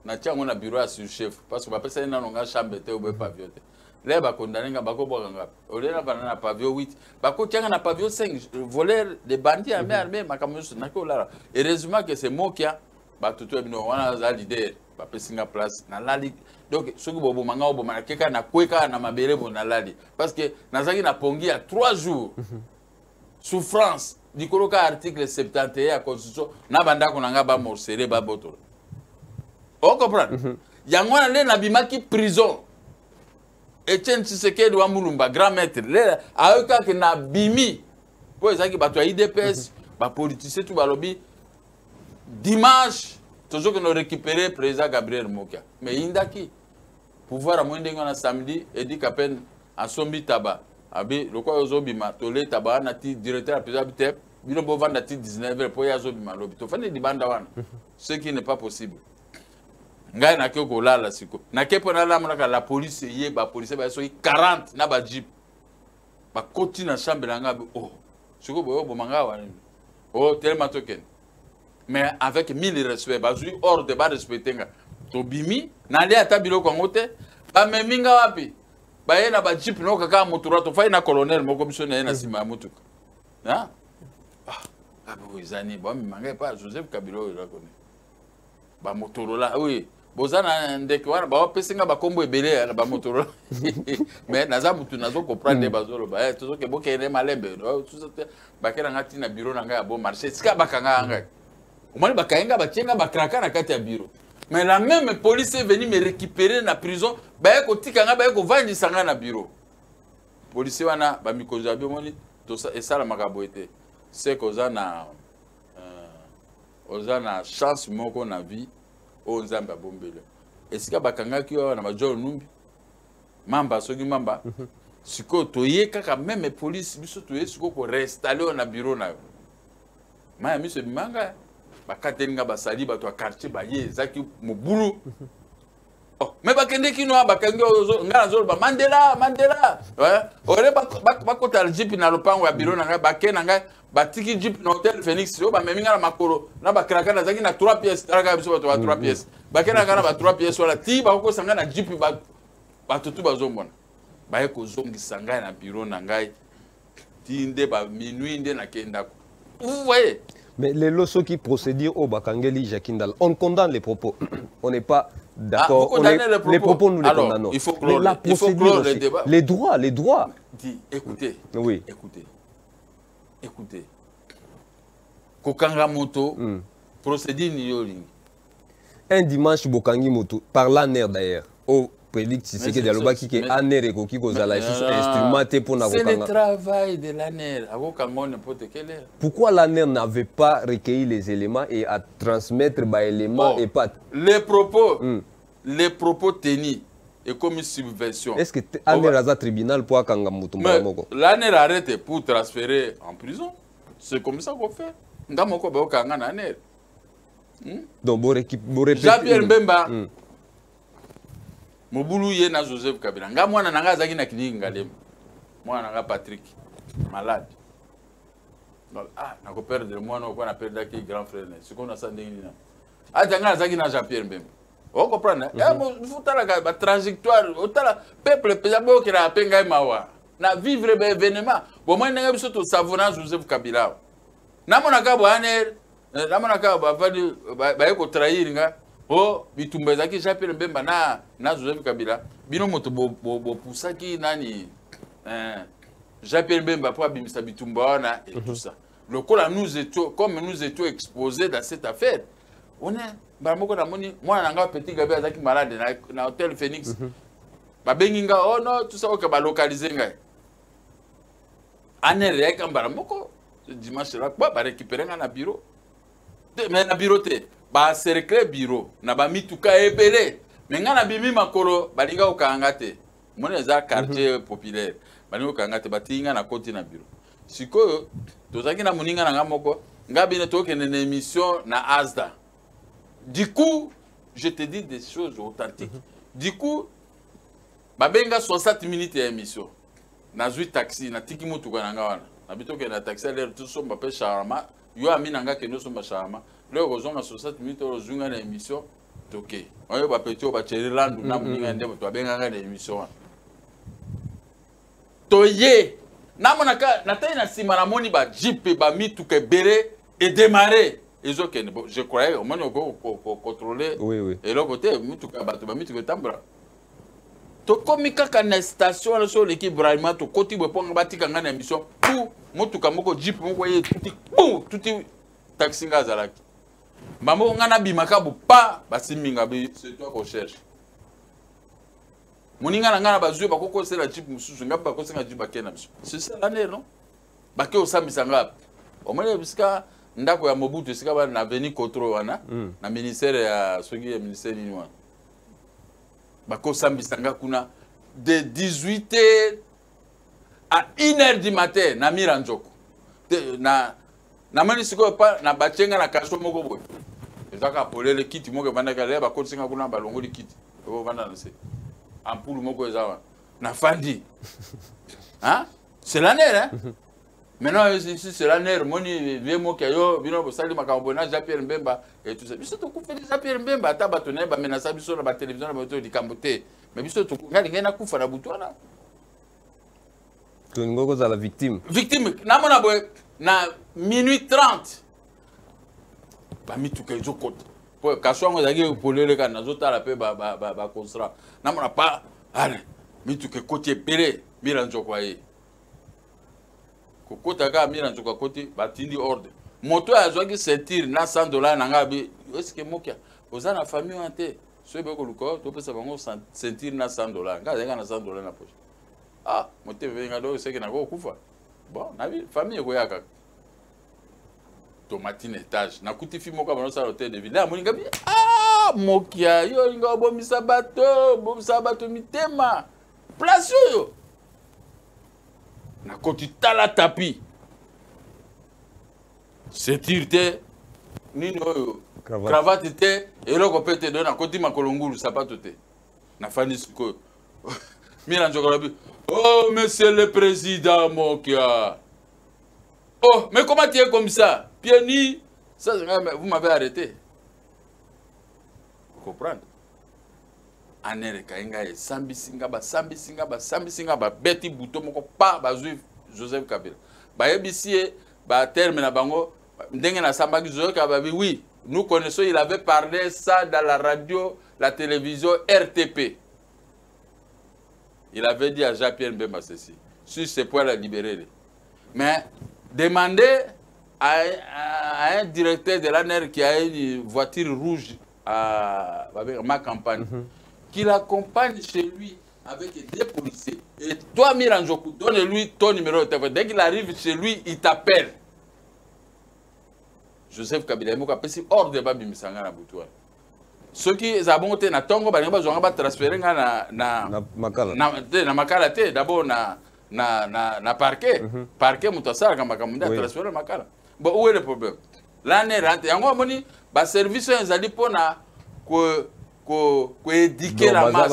Na tiango na bureau à sous-chef parce que ba pesa na nonga chambre te obe pavillon te. Là ba condamné nga bako boka nga. Olela bana na pavillon 8. Bako tianga na pavillon 5 voleurs des bandits armés makamusu na ko lara. Heureusement que c'est Mokia ba tutu bino wana za leader ba pesinga place na lali. Donc soki bobo manga obo manakeka na kweka na mabere bo na lali parce que nazaki na pongi à 3 jours. Souffrance dikoloka article 71 à constitution na banda konanga ba morcelé ba botolo. On comprend. Yango na na bimaki prison. Etienne Tshisekedi wa Mulumba grand maître le ayoka ke na bimi po ezaki bato ya IDPS ba politicien tout ba lobby dimanche toujours que nous récupérer président Gabriel Mokia mais indaki pouvoir à mwende ngana samedi et dit qu'à peine en sombi tabac abi le quoi ozobima tolé tabac na ti directeur président bitep bino bo vendre ti 19h pour ya zobima lobby to fane di banda wana ce qui n'est pas possible. Ngai na kyo kolala siko na kepo na la mona la police yé ba police ba so 40 na ba jeep ba koti na chambre na ngabe oh siko bo manga wana oh tellement token mais avec 1000 respect ba jui hors de ba respecter nga to bimi na le ata biloko ngote ba meminga wapi ba yena ba jeep no kaka motura to fa na colonel moko biso na yena sima mutuka ha ah bo izani ba mi manga pa Joseph Kabila la connaît ba motorola oui bozana ndeke wana ba pesinga ba kombo ebele ba motorola mais naza mutu nazo comprendre bazolo ba tozo ke bokene malembe ba kera ngati na bureau nanga ya bon marché sika bakanga anga omani bakayenga batienga bakraka na kati ya bureau mais la même police est venue me récupérer na prison ba ko tikanga ba ko vandisa nga na bureau police wana ba mikonza bi moni to esala makabo ete c'est kozana ozana chance moko na vie o nzamba bombele esika bakanga ki wana ba John Numbi mamba soki mamba siko toye kaka même police biso toye siko ko restaller na bureau na maya miso bimanga bakatelinga basali bato ya quartier baye zaki mobulu oh mais bakende kino bakangi ngana zolo ba Mandela ouais ore bakota jeep na lopango ya bureau na bakena nga batiki jeep na hotel Phoenix yo ba meminga na makolo na bakraka na zaki na 3 pièces taraka biso bato ba 3 pièces bakena nga na ba 3 pièces wala ti ba ko sanga na jeep ba tutu bazombona baye ko zongisa ngai na bureau na ngai ti nde ba minuit nde na kenda ko vous voyez. Mais les lots qui procédure au Bakangeli Jakindal, on condamne les propos. On n'est pas d'accord. Les propos, nous les condamnons. Il faut mais la procédure aussi, les droits. Dis, écoutez. Oui. Écoutez. Kokanga Moto, procédure Nyoling. Un dimanche, Bokangi Moto, par l'ANER d'ailleurs, au prédict c'est que dialogue qui est ANER et qui cause la instrumenté pour la. C'est le travail de l'ANER. Pourquoi l'ANER n'avait pas recueilli les éléments et à transmettre les éléments et pas les propos tenus et comme une subversion. Est-ce que l'ANER a un tribunal pour Kangamutu? L'ANER arrête pour transférer en prison. C'est comme ça qu'on fait. Ngamoko ba okanga na ANER. Donc vous répétez. Jean-Pierre Mbemba. Mobulu ye na Joseph Kabila. Nga mwana nanga zaki na clinique ngalem. Mwana nanga Patrick malade. Ah, na ko perdre mwana ko na perdre ki grand frère. Ce qu'on a ça ndingi na. Ah tanga zaki na Jean-Pierre Mbemba. On comprend. Eh faut tala ba trajectoire, otala peuple pezabo ki na penga mawa. Na vivre be événement. Bon moi nanga biso to savona Joseph Kabila. Na mona ka bo aner, na mona ka ba fadi ba ko trahir nga. Oh, bitumba zaki Jean-Pierre Mbemba na Joseph Kabila. Bino moto bo pusaki nani Jean-Pierre Mbemba pour abimisa bitumba na et tout ça. Le col nous étions comme nous étions exposés dans cette affaire. On est baramoko na moni moi nanga petit gabe zaki malade na hôtel Phoenix. Ba benginga oh non tout ça ok ba localiser ngai. Ane reka baramoko dimanche là ba récupérer na bureau. Mais na bureau te ba cercle bureau na ba mituka ebele mais ngana bimi makolo balinga okangate mona za quartier populaire balinga okangate batinga na koti na bureau sikoyo tozaki na muninga na ngamoko ngabine tokende na émission na Asda. Du coup je te dis des choses authentiques. Du coup babenga 60 minutes d'émission na zui taxi na tiki mutuka na ngawana na bitoke na taxi l'air tout somba pe charma yo aminanga ke no somba charma le rozonga 60 minutes rozunga na émission toke oyo ba petit ba cherilandu na muninga ndebo to benga na émission toye na monaka na tayi na sima na moni ba jeep ba mituka bere et démarrer ezokende bon je croyais au moins on contrôler et l'autre côté mituka ba to ba mituka tambra to komika kana station la so l'équipe Brahima to koti bo ponga batika ngana émission pou motuka moko jeep moko ye tuti taxi ngazalaki mamo ngana bimaka bu pa basiminga be c'est toi qu'on cherche moninga na ngana bazwe bakoko c'est la jeep mususu ngaba bakoko c'est la jeep bakena biso c'est ça l'année non bake osambisa ngaba omone bisika ndako ya Mobutu sika ba na veni Kotro wana na ministère ya soki ya ministère ni wana bako sambisanga kuna de 18h à 1h du matin na Miranjoko na mani siko pa na bachenga na kaso moko boy ezaka polele kiti moko banda kale bako singa kuna balongoli kiti o banda na se ampulu moko ezawa na fandi hein c'est l'année hein maintenant ici c'est l'année moni vie moko yo bino bosali makambo na Jean-Pierre Mbemba et tout ça biso to kufa Jean-Pierre Mbemba ata batone ba menasa biso na ba télévision na bato di kambote mais biso to ngali ngena kufa na butwana to ngoko za la victime na mona boy na minuit 30 ba mituka ezokota po kasongo zaki polele kana zotala pe ba contrat na mona pa ale mituka koti pere Miranjoko aye kokota ka Miranjoko koti batindi ordre moto azwaki sentir na $100 na ngabi est-ce que mokia ozana famille ante sobe ko luko to pesa bango sentir na $100 ngaza na $100 na poche ah mote venga do c'est que na ko kufa bon na vie famille ko yaka tomatine étage na kuti fi moka bano sa hôtel de ville na moninga bi ah mokia yo linga bomisa bato mitema place yo na koti tala tapi sécurité nini oyo cravate te eloko pe te do na koti makolongulu sapato te na fani sikoyo Miranjoko lobi oh monsieur le président mokia oh mais comment tu es comme ça pieni ça vous m'avez arrêté vous comprenez Anereka inga e sambi singa ba beti buto moko pa bazui Joseph Kabila ba yebisie ba terme na bango ndenge na sambaki Joseph Kabila oui nous connaissons il avait parlé ça dans la radio la télévision RTP il avait dit à Jean-Pierre Mbemba ceci sur ce point la libérer mais demander à un directeur de l'ANR qui a une voiture rouge à ma campagne qu'il accompagne chez lui avec des policiers. Et toi, Miranjoko, donne-lui ton numéro de téléphone. Dès qu'il arrive chez lui, il t'appelle. Joseph Kabila, il m'a dit hors de Babi Misanga na Boutoua. Ceux qui ont monté na Tongo, ils ont transféré na Makala. D'abord na parquet. Parquet, Moutassar, quand on a transféré na Makala. Bon, où est le problème? L'année rentrée, il y a un service pour ko éduquer la masse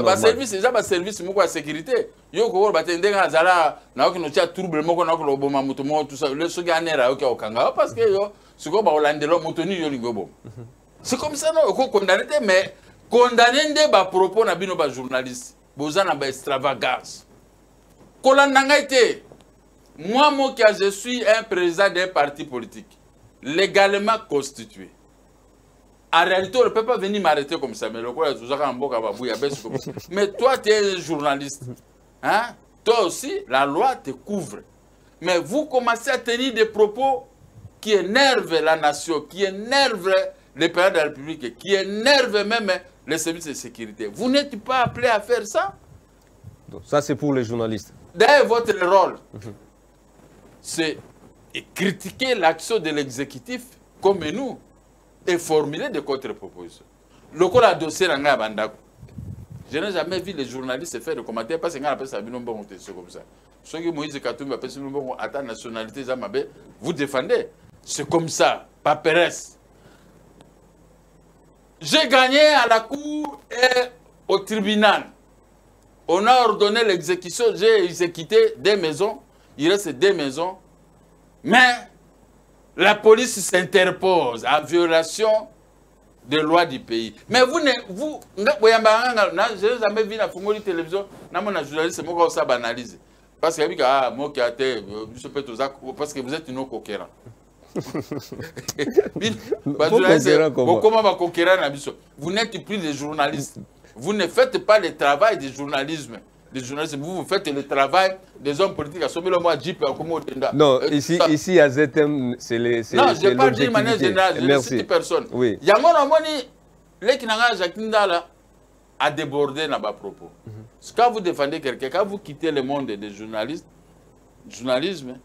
ba service déjà ba service moko ya sécurité yo ko ba tendenga zala na okino tia trouble moko na ko boma muto mo tout ça le soki anera yo ko kanga parce que yo siko ba olandelo muto ni yo lingo bom c'est comme ça non ko condamner mais condamner nde ba propos na bino ba journaliste bozana ba extravagance kolanda ngaite moi mokia je suis un président d'un parti politique légalement constitué. En réalité, on ne peut pas venir m'arrêter comme ça. Mais toi, tu es un journaliste. Hein? Toi aussi, la loi te couvre. Mais vous commencez à tenir des propos qui énervent la nation, qui énervent les pays de la République, qui énervent même les services de sécurité. Vous n'êtes pas appelé à faire ça? Donc, ça, c'est pour les journalistes. D'ailleurs, votre rôle, c'est critiquer l'action de l'exécutif comme nous. et formuler des contre-propositions. Le cas de dossier Nanga Bandako. Je n'ai jamais vu les journalistes faire des commentaires parce que c'est comme ça. Ceux qui Moïse Katumbi appellent ça nationalité, vous défendez. C'est comme ça, pas Pérez. J'ai gagné à la cour et au tribunal. On a ordonné l'exécution, j'ai exécuté des maisons, il reste des maisons, mais la police s'interpose en violation des lois du pays. Mais vous, je n'ai jamais vu la télévision, je journaliste, je vais analyser. Parce que parce que vous êtes une conquérant. Vous n'êtes plus des journalistes. Vous ne faites pas le travail du journalisme. Vous faites le travail des hommes politiques. Non, ici à ZM, c'est les. Non, je ne parle pas de manière générale, je ne cite personne. Oui. Jacques a débordé dans ma propos. Quand vous défendez quelqu'un, quand vous quittez le monde des journalistes, journalisme,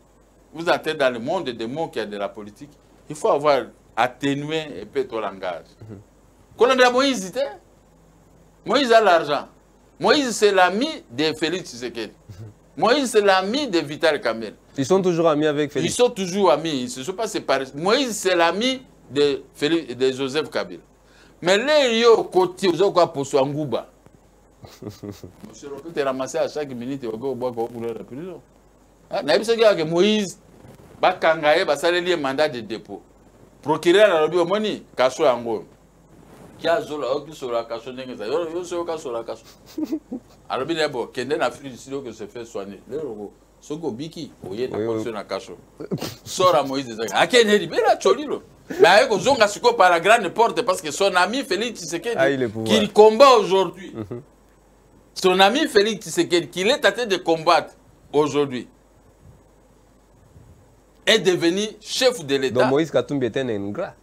vous entrez dans le monde des mots qui a de la politique, il faut avoir atténué un peu ton langage. Quand on a Moïse, Moïse a l'argent. Moïse, c'est l'ami de Félix Tshisekedi. Moïse, c'est l'ami de Vital Kamel. Ils sont toujours amis avec Félix. Ils sont toujours amis, ils ne se sont pas séparés. Moïse, c'est l'ami de Joseph Kabila. Mais là, il y a un côté, il y a un Ngouba. Monsieur Lopé, tu es ramassé à chaque minute, il y a la prison. Moïse, il y a un mandat de dépôt. Procureur a dit, il y a un qui a la casse, alors bien d'abord, qu'il y a Afrique du Sud qui se fait soigner. Ce que Biki, il y a une casse. Sort à Moïse, à qui est dit, mais là, Cholilo. Mais avec Ozonga Siko par la grande porte, parce que son ami Félix Tshisekedi, qu'il combat aujourd'hui, son ami Félix Tshisekedi, qu'il est tenté de combattre aujourd'hui, est devenu chef de l'État. Donc Moïse Katumbi est un ingrat.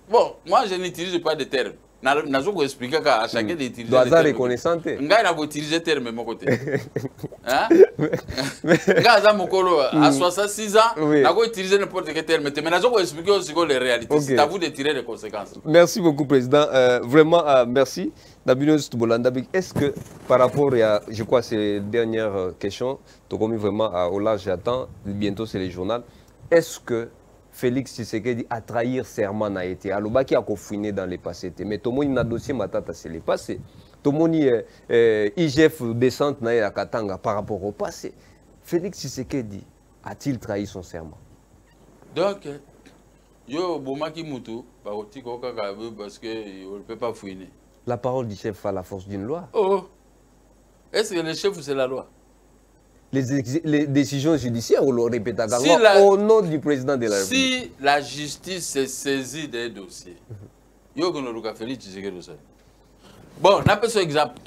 Bon, moi je n'utilise pas de termes. Je vais expliquer à chacun d'utiliser des termes. Reconnaissant. Je vais utiliser des termes de mon côté. À 66 ans, je vais utiliser n'importe quel terme. Mais je vais expliquer aussi les réalités. C'est à vous de tirer les conséquences. Merci beaucoup, Président. Vraiment, merci. Est-ce que par rapport à, je crois, ces dernières questions, tu as commis vraiment au large j'attends, bientôt c'est les journaux, est-ce que Félix Tshisekedi a trahir serment a été alors qui a confiné dans les passés mais tout le monde a dossier matata c'est les passés tout le monde IGF descente na Katanga par rapport au passé Félix Tshisekedi a-t-il trahi son serment? Donc yo bomaki mutu ba otiko kaka parce que on ne peut pas fouiner. La parole du chef a la force d'une loi. Oh, est-ce que le chef c'est la loi? Les décisions judiciaires, on le répète au nom du président de la République. Si la justice se saisit des dossiers, il y a un Félix Tshisekedi. Bon, on a un exemple.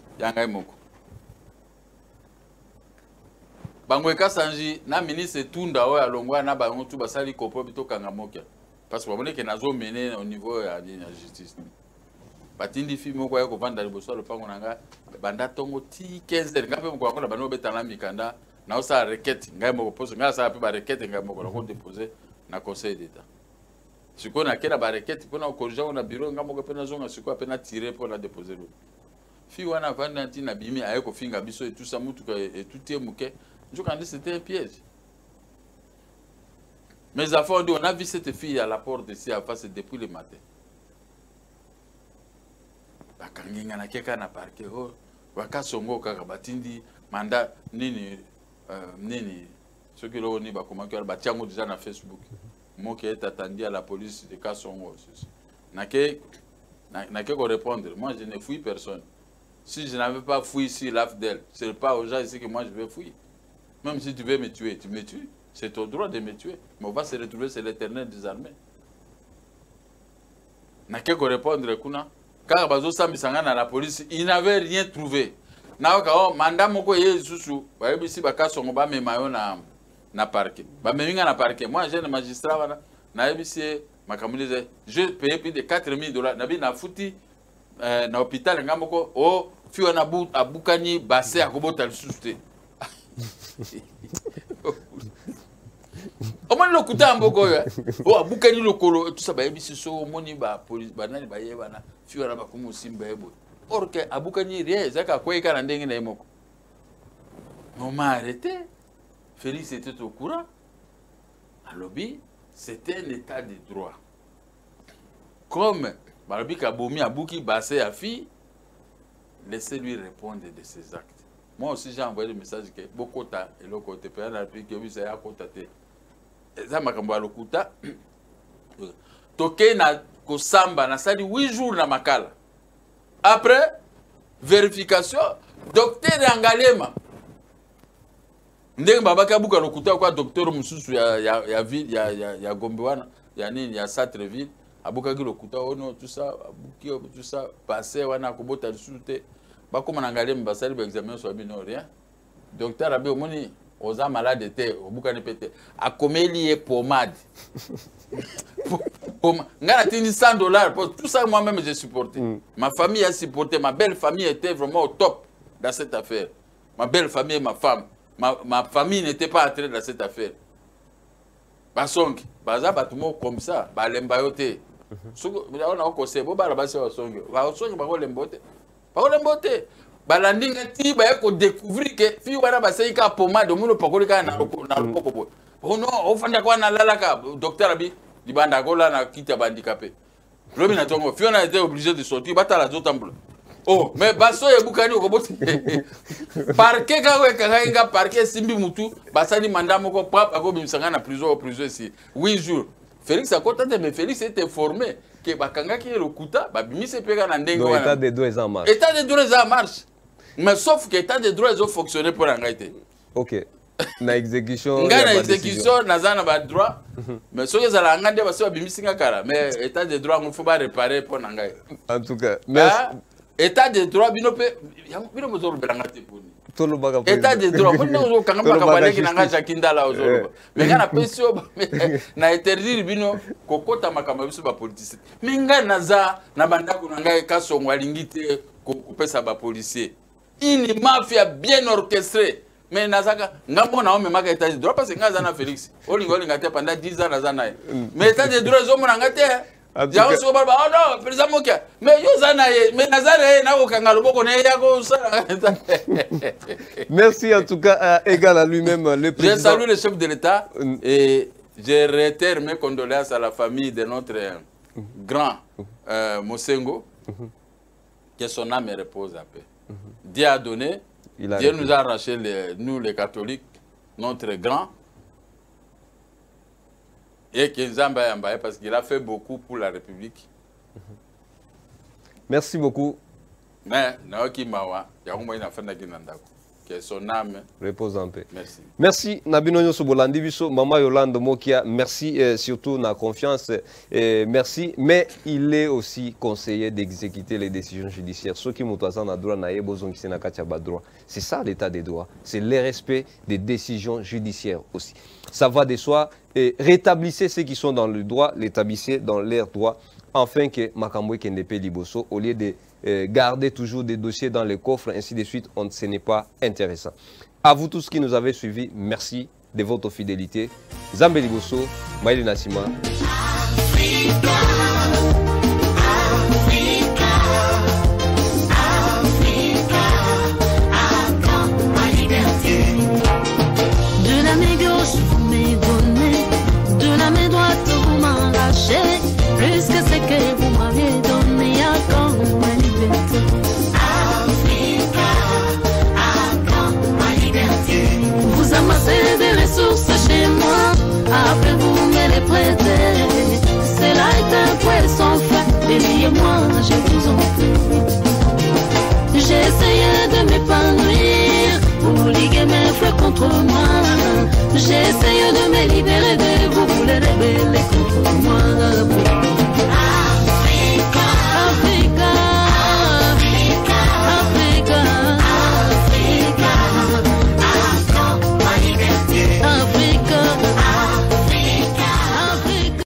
Bangweka Sanji, na ministre Tunda Oya Longwa na bango tu basali kopo bito kangamokia. Parce que on est que nazo mené au niveau de la justice. Batindi fi moko ya ko vanda liboso le pango nanga banda tongo ti 15 heures ngape moko ngona bano betana mikanda na osa requête ngai moko pose ngai sa pe ba requête ngai moko ko déposer na conseil d'état. Siko na kena ba requête pona corriger na bureau ngai moko pe na zonga siko pe na tirer pour la déposer. Fi wana vanda ntina bimi ayeko finga biso et tout ça mutuka et tout est muke. Je crois que c'était un piège. Mes enfants, on a vu cette fille à la porte ici à face depuis le matin. Bakanginga na keka na parquet ho wakasongo kaka batindi manda nini ceux qui l'ont dit ba comment que ba tiango déjà na Facebook moi qui est attendu à la police de Kasongo na que ko répondre moi je ne fouille personne si je n'avais pas fouillé ici l'AFDEL c'est pas aux gens ici que moi je vais fouiller. Même si tu veux me tuer, tu me tues. C'est ton droit de me tuer. Mais on va se retrouver sur l'Éternel des armées. N'a qu'à répondre, car Bazo Sambisanga dans la police, il n'avait rien trouvé. N'a pas mandat moko yesusu, ba yebisi bakaso ngoba me mayo na parquet. Ba me minga na parquet. Moi j'ai un magistrat na yebisi makamulise, je paye plus de $4,000. Na bi na futi na hôpital ngamoko o fiwa na abukani basse akobota lisusu te. Au moins, le coup d'ambogo, oh, Aboukani le colo, tout ça, bah, c'est ça, moni, bah, police, bah, nani, bah, yébana, fiora, bah, comme aussi, bah, or que Aboukani, rien, c'est qu'à quoi il y a un dingue, on m'a arrêté. Félix était au courant. À lobby, c'était un état de droit. Comme Barabi Kaboumi Abouki Bassé a fille, laissez-lui répondre de ses actes. Moi aussi, j'ai envoyé le message que beaucoup de et le côté de la République, oui, c'est à côté. Ça m'a dit le coup. Toké na Kosamba, na sali 8 jours na Makala. Après, vérification, docteur Angalema. Ndenge babaka buka lokuta kwa docteur mususu ya ville ya Gombewana ya nini ya Satreville abuka ki lokuta ono tout ça abuki tout ça passé wana kobota lisuté bakoma nangalem basali ba examen so bino rien docteur abi omoni oza malade te obuka ne pété akomeli e pomade ngana tini $100 pour tout ça moi-même j'ai supporté ma famille a supporté ma belle famille était vraiment au top dans cette affaire ma belle famille et ma femme. Ma famille n'était pas entrée dans cette affaire. Basong, baza batumo comme ça, balembayote. On a conseillé, bon balabasi basong, basong bako lembote, bako lembote. Balandinga ti ba ko découvrir que fi wana basai ka pomade muno pakoli ka na lokoko. Oh non, on fanda kwa na lalaka docteur abi libanda gola na kita bandicapé. Lobi na tongo, fi on a été obligé de sortir, batala zotambulo. Oh, mais baso e bukani okobote. Parquet ka parquet simbi mutu, basani mandat moko pap ako bimsanga na prison ici. 8 jours. Félix a contenté mais Félix était formé que bakanga ki le kuta, ba bimise peka na ndenge wana. État de droit est en marche. État de droit est en marche. Mais sauf que état de droit ils ont fonctionné pour l'engaiter. OK. Na exécution. Ngana exécution nazana ba droit. Mais soki za la ngande baso bimisinga kara, mais état de droit on faut pas réparer pour n'engaiter. En tout cas, merci. État de droit, binope, bino mozoro belangate poni. Tolo baga. État de droit, bino zo kanga baka baleki nanga jakinda la ozoro. Mais ngana pesio na interdire bino kokota makama biso ba politicien. Mais ngana za na bandako nanga kasongo alingite kopesa ba policier. Une mafia bien orchestrée. Mais nazaka ngambo na ome maka état de droit parce que ngaza na Félix. Olingo lingate pendant 10 ans naza na. Mais état de droit zo mona ngate. Oh non, président Mokia. Mais merci en tout cas, égal à lui-même, le président. Je salue le chef de l'État et je réitère mes condoléances à la famille de notre grand Mosengo, que son âme repose à paix. Dieu a donné, Dieu nous a arraché, nous les catholiques, notre grand. Et Zamba parce qu'il a fait beaucoup pour la République. Merci beaucoup. Mais Naoki Mawa, que son âme repose en paix. Merci. Merci Nabino Sobolandi Biso, Mama Yolande Mokia, merci surtout na confiance, merci. Mais il est aussi conseillé d'exécuter les décisions judiciaires. Ceux qui c'est ça l'état des droits, c'est le respect des décisions judiciaires aussi. Ça va de soi, et rétablissez ceux qui sont dans le droit, l'établissez dans leur droit, afin que Makamboui Kendepe Liboso, au lieu de garder toujours des dossiers dans les coffres, ainsi de suite, ce n'est pas intéressant. À vous tous qui nous avez suivis, merci de votre fidélité. Zambé Liboso, Maïli Nassima.